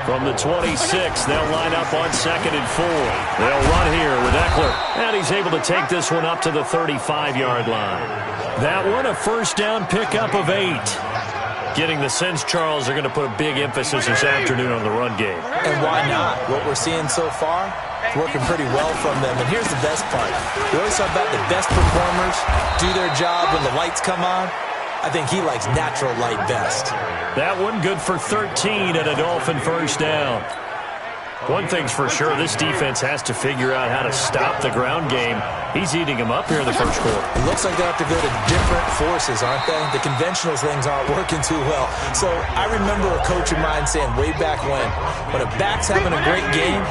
From the 26, they'll line up on 2nd and 4. They'll run here with Eckler, and he's able to take this one up to the 35-yard line. That one, a first down pickup of 8. Getting the sense, Charles, are going to put a big emphasis this afternoon on the run game. And why not? What we're seeing so far, it's working pretty well from them. And here's the best part. We always talk about the best performers do their job when the lights come on. I think he likes natural light best. That one good for 13 and a Dolphin first down. One thing's for sure, this defense has to figure out how to stop the ground game. He's eating them up here in the first quarter. It looks like they have to go to different forces, aren't they? The conventional things aren't working too well. So I remember a coach of mine saying way back when a back's having a great game,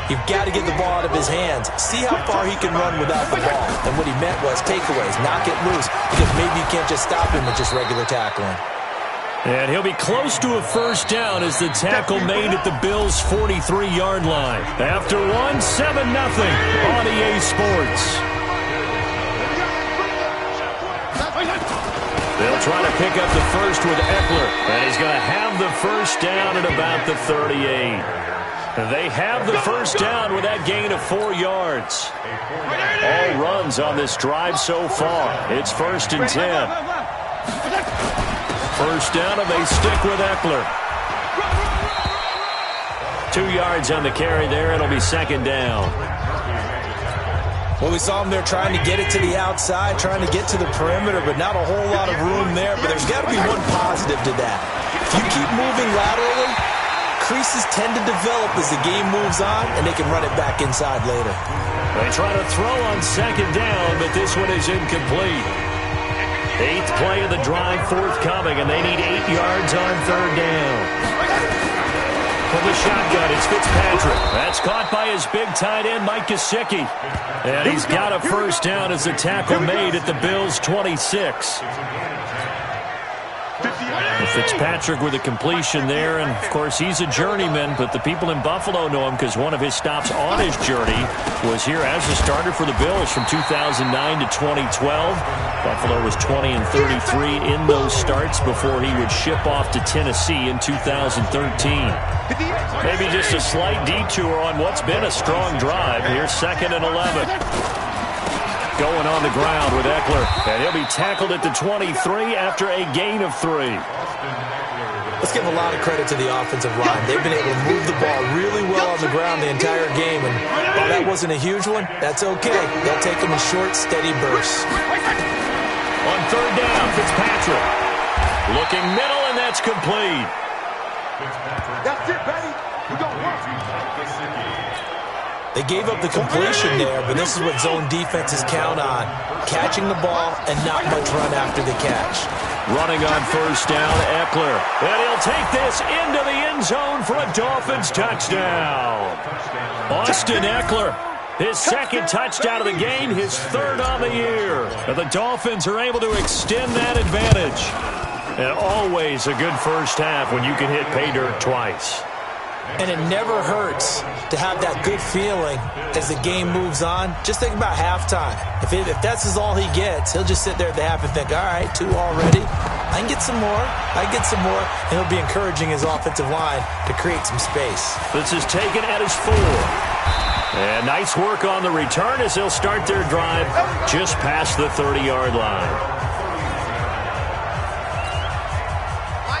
you've got to get the ball out of his hands. See how far he can run without the ball. And what he meant was takeaways, knock it loose, because maybe you can't just stop him with just regular tackling. And he'll be close to a first down as the tackle made at the Bills' 43-yard line. After 7-0 on EA Sports. They'll try to pick up the first with Eckler, and he's going to have the first down at about the 38. They have the first down with that gain of 4 yards. All runs on this drive so far. It's 1st and 10. First down, and they stick with Eckler. 2 yards on the carry there. It'll be 2nd down. Well, we saw them there trying to get it to the outside, trying to get to the perimeter, but not a whole lot of room there. But there's got to be one positive to that. If you keep moving laterally, creases tend to develop as the game moves on, and they can run it back inside later. They try to throw on 2nd down, but this one is incomplete. 8th play of the drive forthcoming, and they need 8 yards on 3rd down. From the shotgun, it's Fitzpatrick. That's caught by his big tight end, Mike Gesicki. And he's got a first down as the tackle made at the Bills' 26. Fitzpatrick with a completion there, and of course he's a journeyman, but the people in Buffalo know him because one of his stops on his journey was here as a starter for the Bills from 2009 to 2012. Buffalo was 20-33 in those starts before he would ship off to Tennessee in 2013. Maybe just a slight detour on what's been a strong drive. Here's 2nd and 11. Going on the ground with Eckler, and he'll be tackled at the 23 after a gain of 3. Let's give a lot of credit to the offensive line. They've been able to move the ball really well on the ground the entire game, and while that wasn't a huge one, that's okay. They'll take them in short, steady bursts. On 3rd down, Fitzpatrick. Looking middle, and that's complete. That's it, baby. We're going to work. They gave up the completion there, but this is what zone defenses count on. Catching the ball and not much run after the catch. Running on 1st down, Eckler. And he'll take this into the end zone for a Dolphins touchdown. Austin Eckler, his 2nd touchdown of the game, his 3rd on the year. And the Dolphins are able to extend that advantage. And always a good first half when you can hit pay dirt twice. And it never hurts to have that good feeling as the game moves on. Just think about halftime. If that's all he gets, he'll just sit there at the half and think, all right, 2 already. I can get some more. And he'll be encouraging his offensive line to create some space. This is taken at his 4. And nice work on the return as they'll start their drive just past the 30-yard line.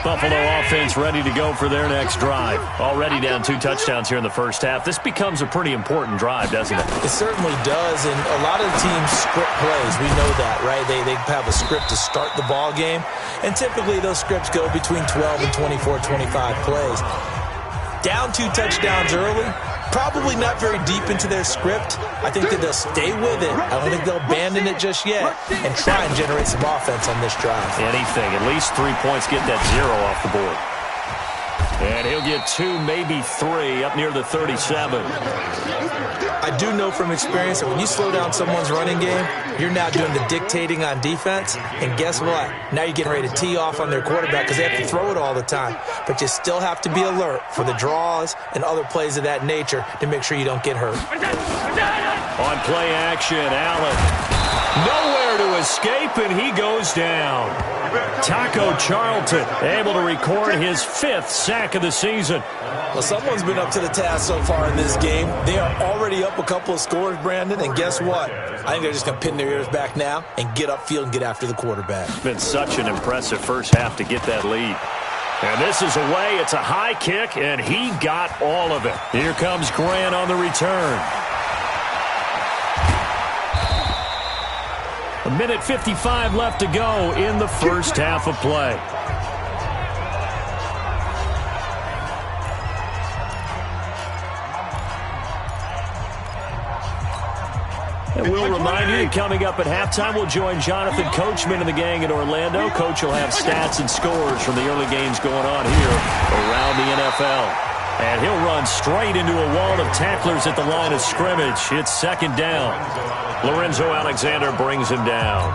Buffalo offense ready to go for their next drive. Already down 2 touchdowns here in the first half. This becomes a pretty important drive, doesn't it? It certainly does, and a lot of the teams script plays. We know that, right? They have a script to start the ball game, and typically those scripts go between 12 and 24, 25 plays. Down 2 touchdowns early, probably not very deep into their script. I think that they'll stay with it. I don't think they'll abandon it just yet and try and generate some offense on this drive. Anything. At least 3 points, get that 0 off the board. And he'll get 2, maybe 3 up near the 37. I do know from experience that when you slow down someone's running game, you're now doing the dictating on defense. And guess what? Now you're getting ready to tee off on their quarterback because they have to throw it all the time. But you still have to be alert for the draws and other plays of that nature to make sure you don't get hurt. On play action, Allen. Nowhere to escape, and he goes down. Taco Charlton able to record his 5th sack of the season. Well, someone's been up to the task so far in this game. They are already up a couple of scores, Brandon, and guess what? I think they're just going to pin their ears back now and get upfield and get after the quarterback. It's been such an impressive first half to get that lead. And this is away. It's a high kick, and he got all of it. Here comes Grant on the return. 1:55 left to go in the first half of play. And we'll remind you that coming up at halftime, we'll join Jonathan Coachman and the gang in Orlando. Coach will have stats and scores from the early games going on here around the NFL. And he'll run straight into a wall of tacklers at the line of scrimmage. It's 2nd down. Lorenzo Alexander brings him down.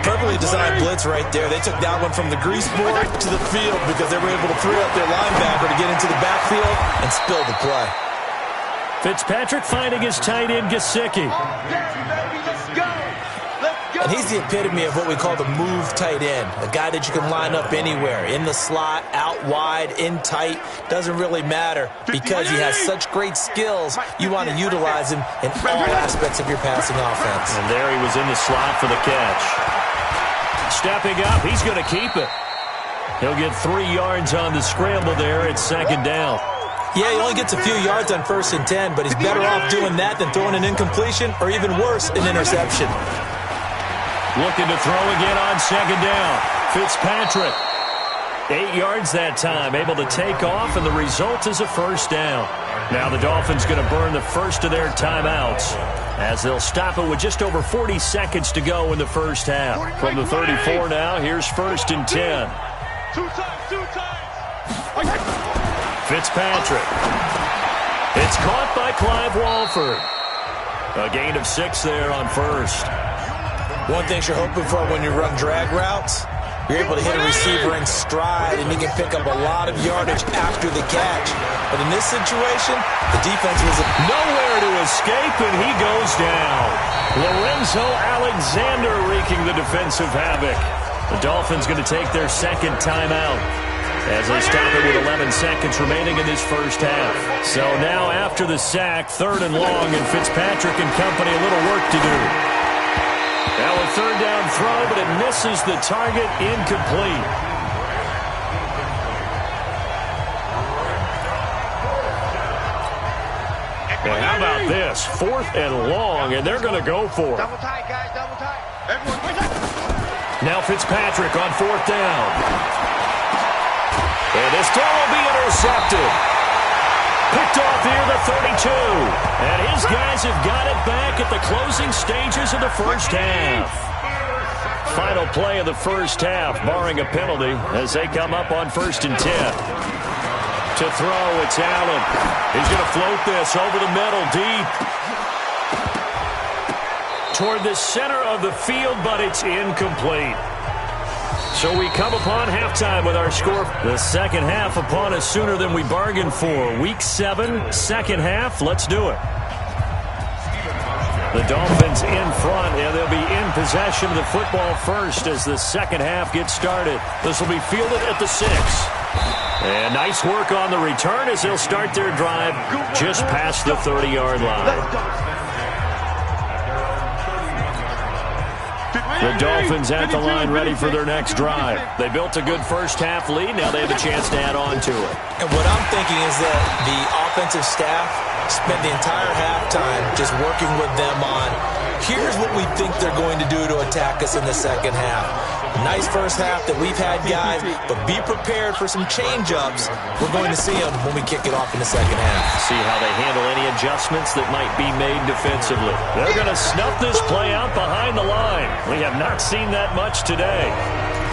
Perfectly designed blitz right there. They took that one from the grease board to the field because they were able to free up their linebacker to get into the backfield and spill the play. Fitzpatrick finding his tight end, Gesicki. And he's the epitome of what we call the move tight end, a guy that you can line up anywhere, in the slot, out wide, in tight, doesn't really matter because he has such great skills. You want to utilize him in all aspects of your passing offense. And there he was in the slot for the catch. Stepping up, he's going to keep it. He'll get 3 yards on the scramble there. It's 2nd down. Yeah, he only gets a few yards on 1st and 10, but he's better off doing that than throwing an incompletion or even worse, an interception. Looking to throw again on 2nd down. Fitzpatrick. 8 yards that time, able to take off, and the result is a 1st down. Now the Dolphins going to burn the first of their timeouts as they'll stop it with just over 40 seconds to go in the first half. From the 34 now, here's 1st and 10. 2 times. Fitzpatrick. It's caught by Clive Walford. A gain of 6 there on 1st. One thing you're hoping for when you run drag routes, you're able to hit a receiver in stride, and you can pick up a lot of yardage after the catch. But in this situation, the defense was nowhere to escape, and he goes down. Lorenzo Alexander wreaking the defensive havoc. The Dolphins going to take their 2nd timeout as they stop it with 11 seconds remaining in this first half. So now after the sack, 3rd and long, and Fitzpatrick and company a little work to do. Now a 3rd down throw, but it misses the target, incomplete. And how about this? 4th and long, and they're going to go for it. Double tight, guys, double tight. Now Fitzpatrick on 4th down. And this throw will be intercepted. Picked off here, the 32. And his guys have got it back at the closing stages of the first half. Final play of the first half, barring a penalty, as they come up on 1st and 10. To throw, it's Allen. He's going to float this over the middle, deep. Toward the center of the field, but it's incomplete. So we come upon halftime with our score. The second half upon us sooner than we bargained for. Week 7, second half. Let's do it. The Dolphins in front, and they'll be in possession of the football first as the second half gets started. This will be fielded at the 6. And nice work on the return as they'll start their drive just past the 30-yard line. The Dolphins at the line ready for their next drive. They built a good first-half lead. Now they have a chance to add on to it. And what I'm thinking is that the offensive staff spent the entire halftime just working with them on, here's what we think they're going to do to attack us in the second half. Nice first half that we've had, guys, but be prepared for some change-ups. We're going to see them when we kick it off in the second half. See how they handle any adjustments that might be made defensively. They're going to snuff this play out behind the line. We have not seen that much today.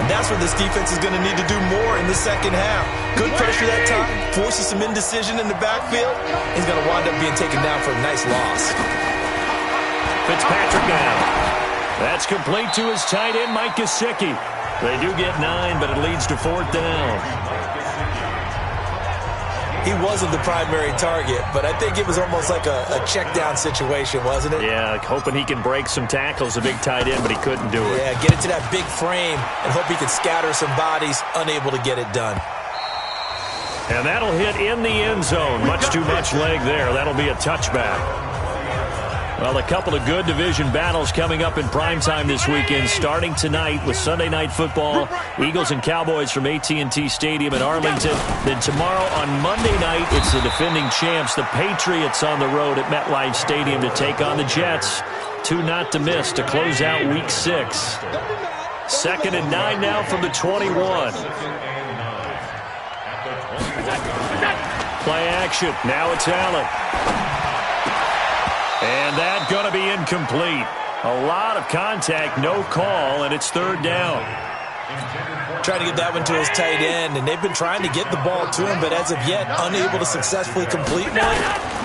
And that's what this defense is going to need to do more in the second half. Good pressure that time, forces some indecision in the backfield. He's going to wind up being taken down for a nice loss. Fitzpatrick now. That's complete to his tight end, Mike Gesicki. They do get 9, but it leads to 4th down. He wasn't the primary target, but I think it was almost like a check down situation, wasn't it? Yeah, hoping he can break some tackles, a big tight end, but he couldn't do it. Yeah, get into that big frame and hope he can scatter some bodies, unable to get it done. And that'll hit in the end zone. Much too much leg there. That'll be a touchback. Well, a couple of good division battles coming up in primetime this weekend, starting tonight with Sunday Night Football, Eagles and Cowboys from AT&T Stadium in Arlington. Then tomorrow on Monday night, it's the defending champs, the Patriots, on the road at MetLife Stadium to take on the Jets. 2 not to miss to close out Week 6. 2nd and 9 now from the 21. Play action. Now it's Allen. And that's going to be incomplete. A lot of contact, no call, and it's 3rd down. Trying to get that one to his tight end, and they've been trying to get the ball to him, but as of yet, unable to successfully complete one.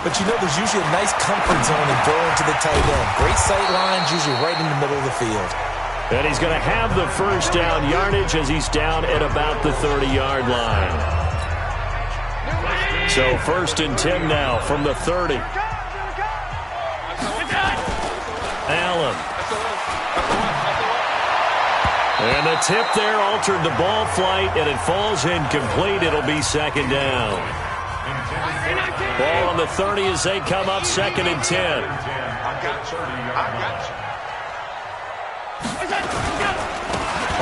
But you know there's usually a nice comfort zone in throwing to the tight end. Great sight lines, usually right in the middle of the field. And he's going to have the first down yardage as he's down at about the 30-yard line. So 1st and 10 now from the 30. Allen. And the tip there altered the ball flight, and it falls incomplete. It'll be 2nd down. Ball on the 30 as they come up 2nd and 10.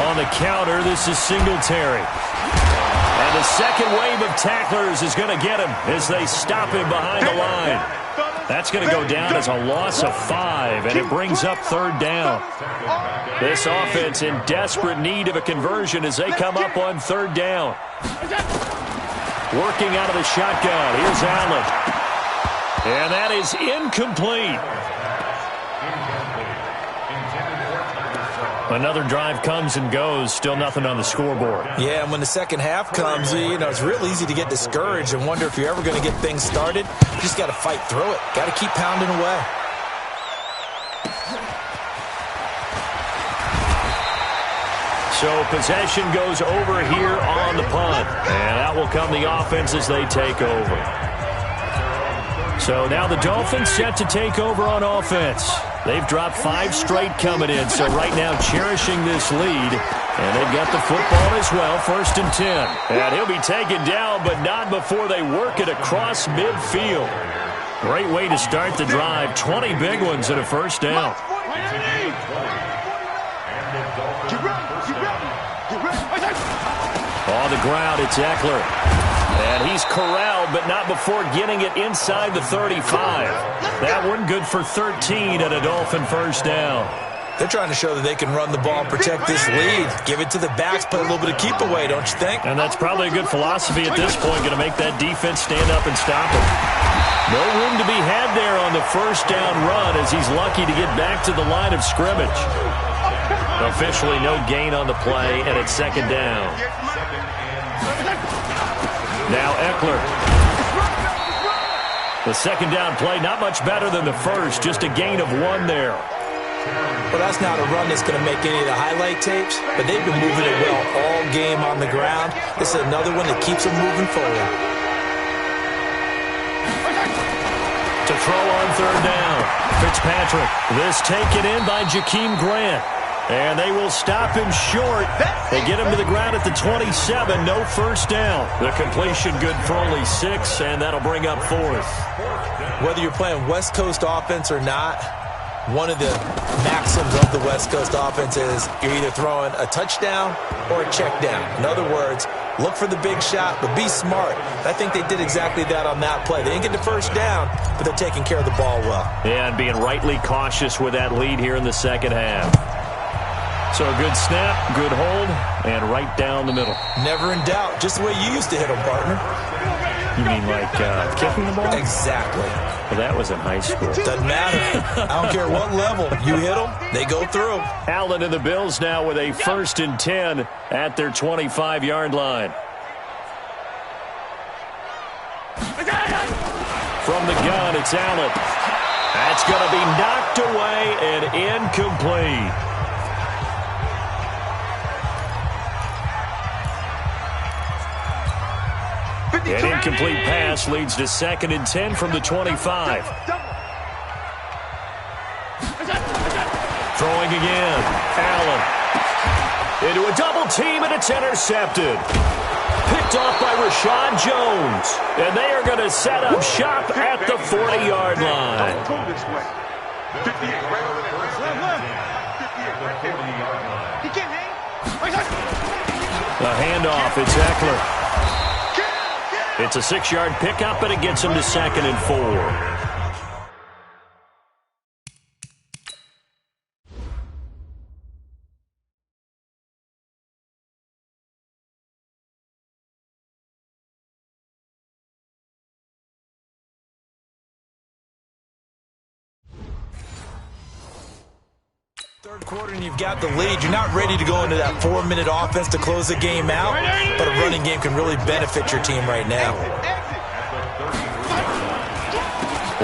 On the counter, this is Singletary. And the second wave of tacklers is going to get him as they stop him behind the line. That's going to go down as a loss of 5, and it brings up 3rd down. This offense in desperate need of a conversion as they come up on 3rd down. Working out of the shotgun. Here's Allen. And that is incomplete. Another drive comes and goes. Still nothing on the scoreboard. Yeah, and when the second half comes, it's real easy to get discouraged and wonder if you're ever going to get things started. You just got to fight through it. Got to keep pounding away. So possession goes over here on the punt. And out will come the offense as they take over. So now the Dolphins set to take over on offense. They've dropped 5 straight coming in, so right now cherishing this lead. And they've got the football as well, 1st and 10. And he'll be taken down, but not before they work it across midfield. Great way to start the drive. 20 big ones and a 1st down. On the ground, it's Eckler. And he's corralled, but not before getting it inside the 35. That one good for 13 and a Dolphin 1st down. They're trying to show that they can run the ball and protect this lead. Give it to the backs, play a little bit of keep away, don't you think? And that's probably a good philosophy at this point, going to make that defense stand up and stop him. No room to be had there on the 1st down run as he's lucky to get back to the line of scrimmage. Officially no gain on the play, and it's 2nd down. Now Eckler. The 2nd down play, not much better than the first, just a gain of 1 there. Well, that's not a run that's going to make any of the highlight tapes, but they've been moving it well all game on the ground. This is another one that keeps them moving forward. To throw on third down, Fitzpatrick. This taken in by Jakeem Grant. And they will stop him short. They get him to the ground at the 27. No first down. The completion good for only 6, and that'll bring up 4th. Whether you're playing West Coast offense or not, one of the maxims of the West Coast offense is you're either throwing a touchdown or a check down. In other words, look for the big shot, but be smart. I think they did exactly that on that play. They didn't get the first down, but they're taking care of the ball well. Yeah, and being rightly cautious with that lead here in the second half. So a good snap, good hold, and right down the middle. Never in doubt. Just the way you used to hit them, partner. You mean like kicking the ball? Exactly. Well, that was in high school. Doesn't matter. I don't care what level. You hit them, they go through. Allen and the Bills now with a 1st and 10 at their 25-yard line. From the gun, it's Allen. That's going to be knocked away and incomplete. An incomplete pass leads to 2nd and 10 from the 25. Throwing again. Allen. Into a double team, and it's intercepted. Picked off by Rashad Jones. And they are going to set up shop at the 40-yard line. The handoff, it's Eckler. It's a 6-yard pickup, and it gets him to 2nd and 4. Third quarter and you've got the lead. You're not ready to go into that 4-minute offense to close the game out, but a running game can really benefit your team right now.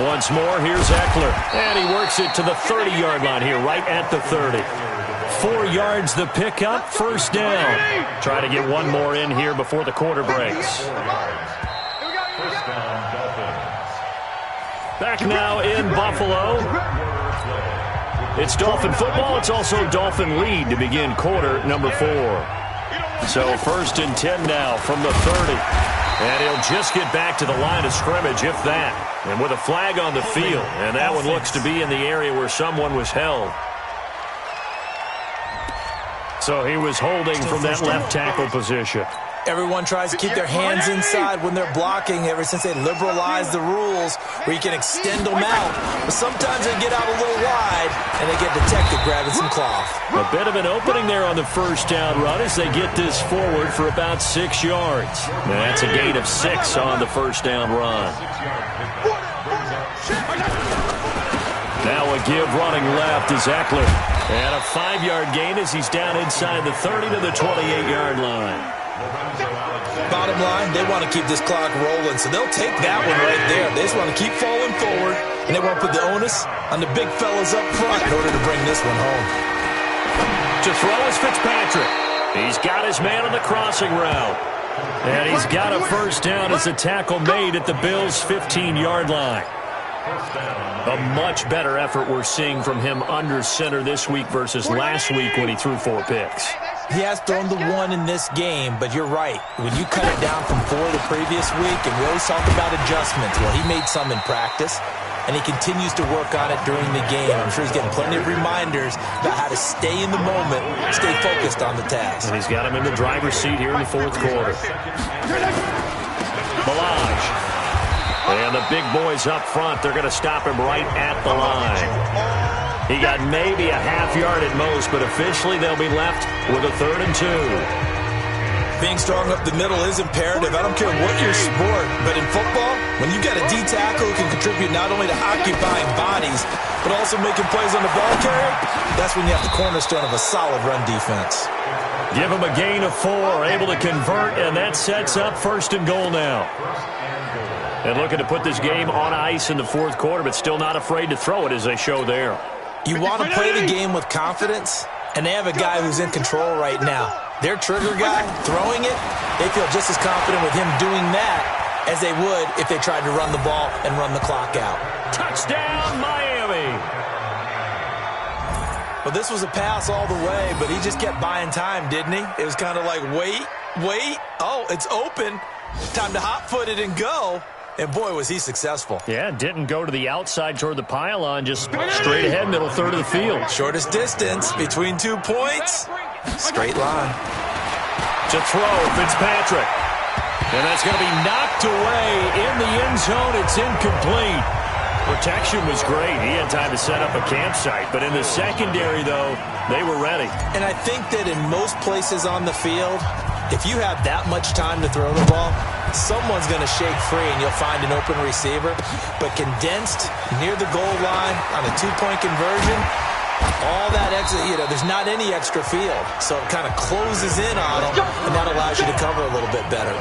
Once more, here's Eckler, and he works it to the 30-yard line here, right at the 30. 4 yards the pickup, 1st down. Try to get one more in here before the quarter breaks. Back now in Buffalo. It's Dolphin football. It's also Dolphin lead to begin quarter number 4. So 1st and 10 now from the 30. And he'll just get back to the line of scrimmage, if that. And with a flag on the field. And that one looks to be in the area where someone was held. So he was holding from that left tackle position. Everyone tries to keep their hands inside when they're blocking ever since they liberalized the rules where you can extend them out. But sometimes they get out a little wide and they get detected grabbing some cloth. A bit of an opening there on the 1st down run as they get this forward for about 6 yards. And that's a gain of 6 on the 1st down run. Now a give running left is Eckler. And a 5-yard gain as he's down inside the 30 to the 28-yard line. Bottom line, they want to keep this clock rolling, so they'll take that one right there. They just want to keep falling forward, and they want to put the onus on the big fellas up front in order to bring this one home. To throw is Fitzpatrick. He's got his man on the crossing route. And he's got a 1st down as a tackle made at the Bills' 15-yard line. A much better effort we're seeing from him under center this week versus last week when he threw 4 picks. He has thrown the 1 in this game, but you're right. When you cut it down from 4 the previous week, and we always talk about adjustments, well, he made some in practice, and he continues to work on it during the game. I'm sure he's getting plenty of reminders about how to stay in the moment, stay focused on the task. And he's got him in the driver's seat here in the 4th quarter. Balaj. And the big boys up front, they're going to stop him right at the line. He got maybe a half yard at most, but officially they'll be left with a 3rd and 2. Being strong up the middle is imperative. I don't care what your sport, but in football, when you've got a D tackle who can contribute not only to occupying bodies, but also making plays on the ball carrier, that's when you have the cornerstone of a solid run defense. Give him a gain of 4, able to convert, and that sets up 1st and goal now. And looking to put this game on ice in the 4th quarter, but still not afraid to throw it as they show there. You want to play the game with confidence, and they have a guy who's in control right now. Their trigger guy, throwing it, they feel just as confident with him doing that as they would if they tried to run the ball and run the clock out. Touchdown, Miami! Well, this was a pass all the way, but he just kept buying time, didn't he? It was kind of like, wait. Oh, it's open. Time to hot-foot it and go. And, boy, was he successful. Yeah, didn't go to the outside toward the pylon, just straight ahead, middle third of the field. Shortest distance between 2 points. Straight line. To throw, Fitzpatrick. And that's going to be knocked away in the end zone. It's incomplete. Protection was great. He had time to set up a campsite. But in the secondary, though, they were ready. And I think that in most places on the field, if you have that much time to throw the ball, someone's going to shake free and you'll find an open receiver. But condensed near the goal line on a 2-point conversion, all that extra, there's not any extra field. So it kind of closes in on them, and that allows you to cover a little bit better.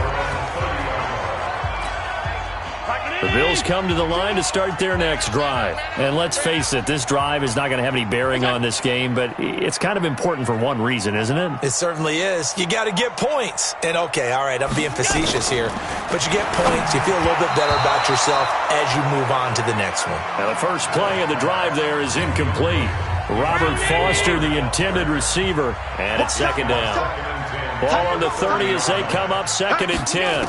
The Bills come to the line to start their next drive. And let's face it, this drive is not going to have any bearing on this game, but it's kind of important for one reason, isn't it? It certainly is. You got to get points. And, okay, all right, I'm being facetious here, but you get points. You feel a little bit better about yourself as you move on to the next one. Now, the first play of the drive there is incomplete. Robert Foster, the intended receiver, and it's second down. Ball on the 30 as they come up 2nd and 10.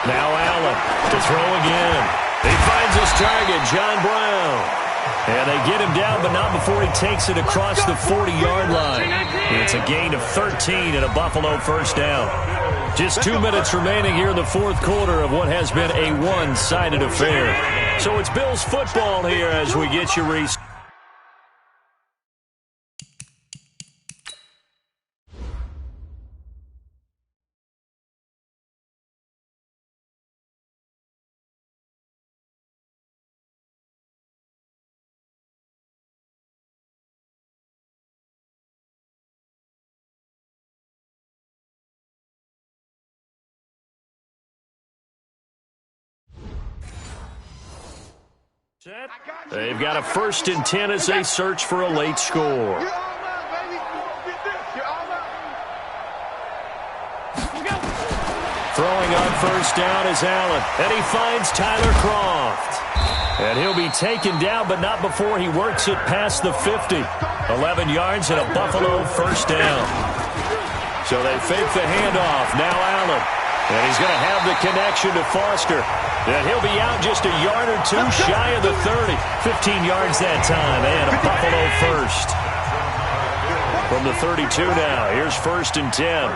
Now Allen to throw again. He finds his target, John Brown. And they get him down, but not before he takes it across the 40-yard line. It's a gain of 13 and a Buffalo first down. Just 2 minutes remaining here in the fourth quarter of what has been a one-sided affair. So it's Bills football here as we get you reset. They've got a 1st and 10 as they search for a late score. Throwing on first down is Allen, and he finds Tyler Kroft. And he'll be taken down, but not before he works it past the 50. 11 yards and a Buffalo first down. So they fake the handoff. Now Allen. And he's going to have the connection to Foster. And he'll be out just a yard or two shy of the 30. 15 yards that time, and a Buffalo first. From the 32 now, here's 1st and 10.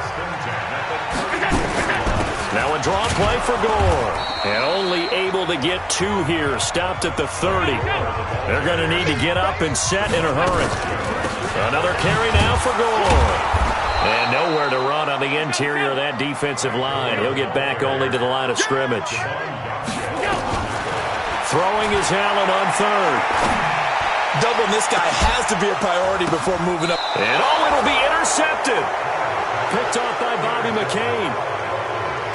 Now a draw play for Gore. And only able to get 2 here, stopped at the 30. They're going to need to get up and set in a hurry. Another carry now for Gore. And nowhere to run on the interior of that defensive line. He'll get back only to the line of scrimmage. Throwing is Allen on 3rd. Doubling this guy has to be a priority before moving up. And it'll be intercepted. Picked off by Bobby McCain.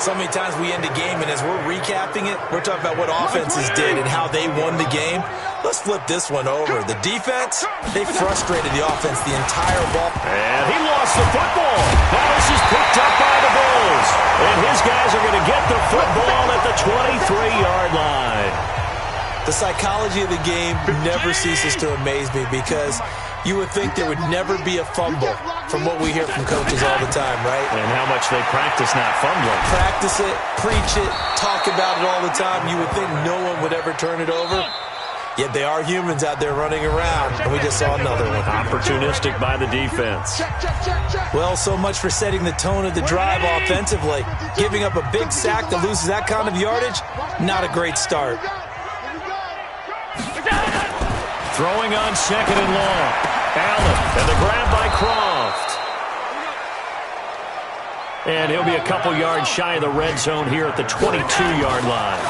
So many times we end a game, and as we're recapping it, we're talking about what offenses did and how they won the game. Let's flip this one over. The defense, they frustrated the offense the entire ball. And he lost the football. Now this is picked up by the Bills. And his guys are going to get the football at the 23-yard line. The psychology of the game never ceases to amaze me because you would think there would never be a fumble from what we hear from coaches all the time, right? And how much they practice not fumbling. Practice it, preach it, talk about it all the time. You would think no one would ever turn it over. Yet they are humans out there running around, and we just saw another one. Opportunistic by the defense. Well, so much for setting the tone of the drive offensively. Giving up a big sack that loses that kind of yardage, not a great start. Throwing on 2nd and long. Allen, and the grab by Kroft. And he'll be a couple yards shy of the red zone here at the 22-yard line.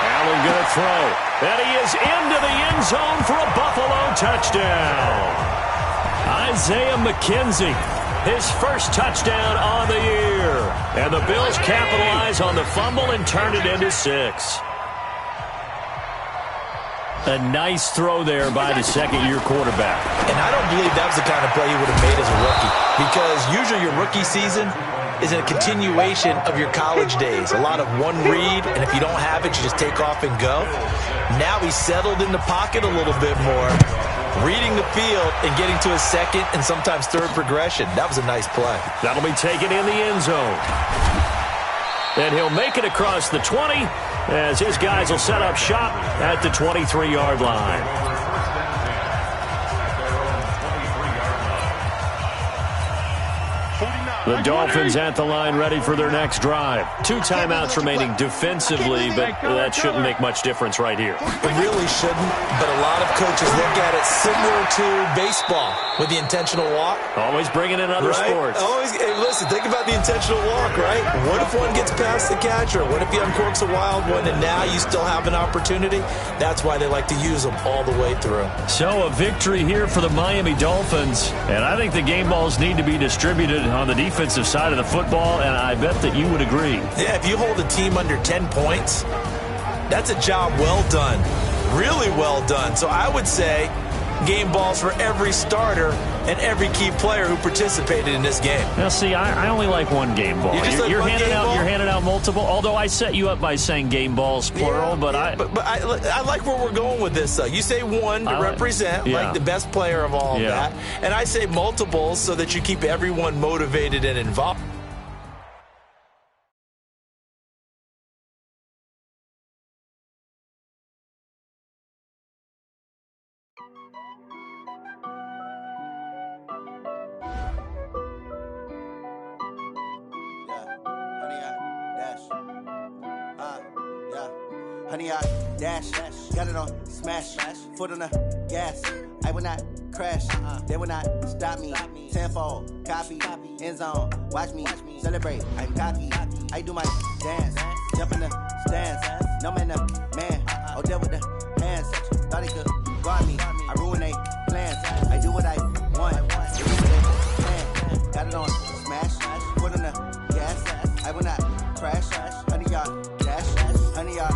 Allen going to throw. And he is into the end zone for a Buffalo touchdown. Isaiah McKenzie, his first touchdown on the year. And the Bills capitalize on the fumble and turn it into 6. A nice throw there by the second-year quarterback. And I don't believe that was the kind of play he would have made as a rookie, because usually your rookie season is a continuation of your college days. A lot of one read, and if you don't have it, you just take off and go. Now he's settled in the pocket a little bit more, reading the field and getting to his second and sometimes third progression. That was a nice play. That'll be taken in the end zone. And he'll make it across the 20 as his guys will set up shop at the 23-yard line. The Dolphins at the line ready for their next drive. 2 timeouts remaining defensively, but that shouldn't make much difference right here. It really shouldn't, but a lot of coaches look at it similar to baseball with the intentional walk. Always bringing in other sports. Always, hey, listen, think about the intentional walk, right? What if one gets past the catcher? What if he uncorks a wild one and now you still have an opportunity? That's why they like to use them all the way through. So a victory here for the Miami Dolphins, and I think the game balls need to be distributed on the defensive side of the football, and I bet that you would agree. Yeah, if you hold a team under 10 points, that's a job well done. Really well done. So I would say game balls for every starter and every key player who participated in this game. Now, see, I only like one game ball. You're handing out multiple, although I set you up by saying game balls, plural, but I like where we're going with this, though. You say one to represent, like the best player of all of that, and I say multiples so that you keep everyone motivated and involved. Honey, I dash, got it on smash, foot on the gas. I will not crash, they will not stop me. Tenfold, copy, end zone, watch me celebrate. I'm cocky, I do my dance, jump in the stands. No man, man, oh, there with the hands. Thought he could guard me, I ruin they plans. I do what I want, they do what they can. Got it on smash, foot on the gas. I will not crash, honey, y'all dash, honey, y'all.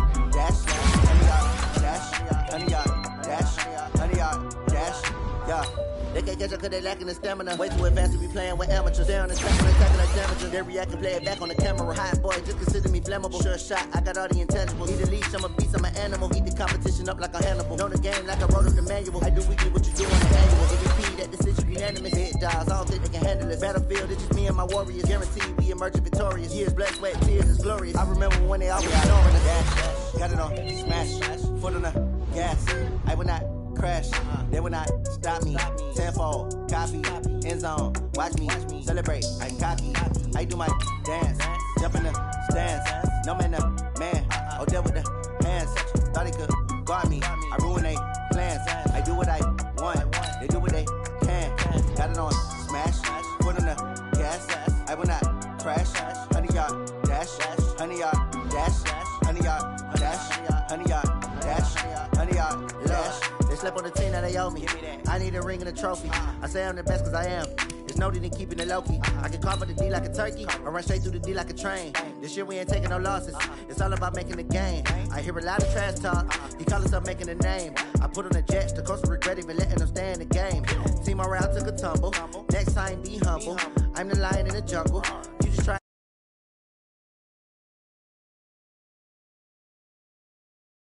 They can't catch up cause they lacking the stamina. Way too advanced to be playing with amateurs. They on the track and attacking like damages. They react and play it back on the camera. Hot boy, just consider me flammable. Sure shot, I got all the intangibles. Need a leash, I'm a beast, I'm an animal. Eat the competition up like a Hannibal. Know the game like I wrote up the manual. I do weekly what you do on the annual. MVP, that decision unanimous. Hit dials, I don't think they can handle this. Battlefield, it's just me and my warriors. Guaranteed we emerging victorious. Years, blood, sweat, tears, is glorious. I remember when they always ignoring the dash. Got it on smash, foot on the gas. I will not crash, they will not stop me. Tenfold, copy, end zone, watch me celebrate. I'm cocky, I do my dance, jump in the stands. No man, man, oh, there with the hands. Thought he could guard me, I ruin they plans. I do what I want, they do what they can. Got it on smash, foot on the gas. I will not crash, honey, y'all dash, honey, y'all dash, honey, y'all dash, honey, y'all dash, honey, y'all dash. Slept on the team that they owe me. I need a ring and a trophy. I say I'm the best cause I am. It's no need in keeping it low-key. I can carve up the D like a turkey or run straight through the D like a train. This year we ain't taking no losses. It's all about making the game. I hear a lot of trash talk. He call himself making a name. I put on the Jets. The coach will regret even letting them stay in the game. Team morale took a tumble. Next time be humble. I'm the lion in the jungle.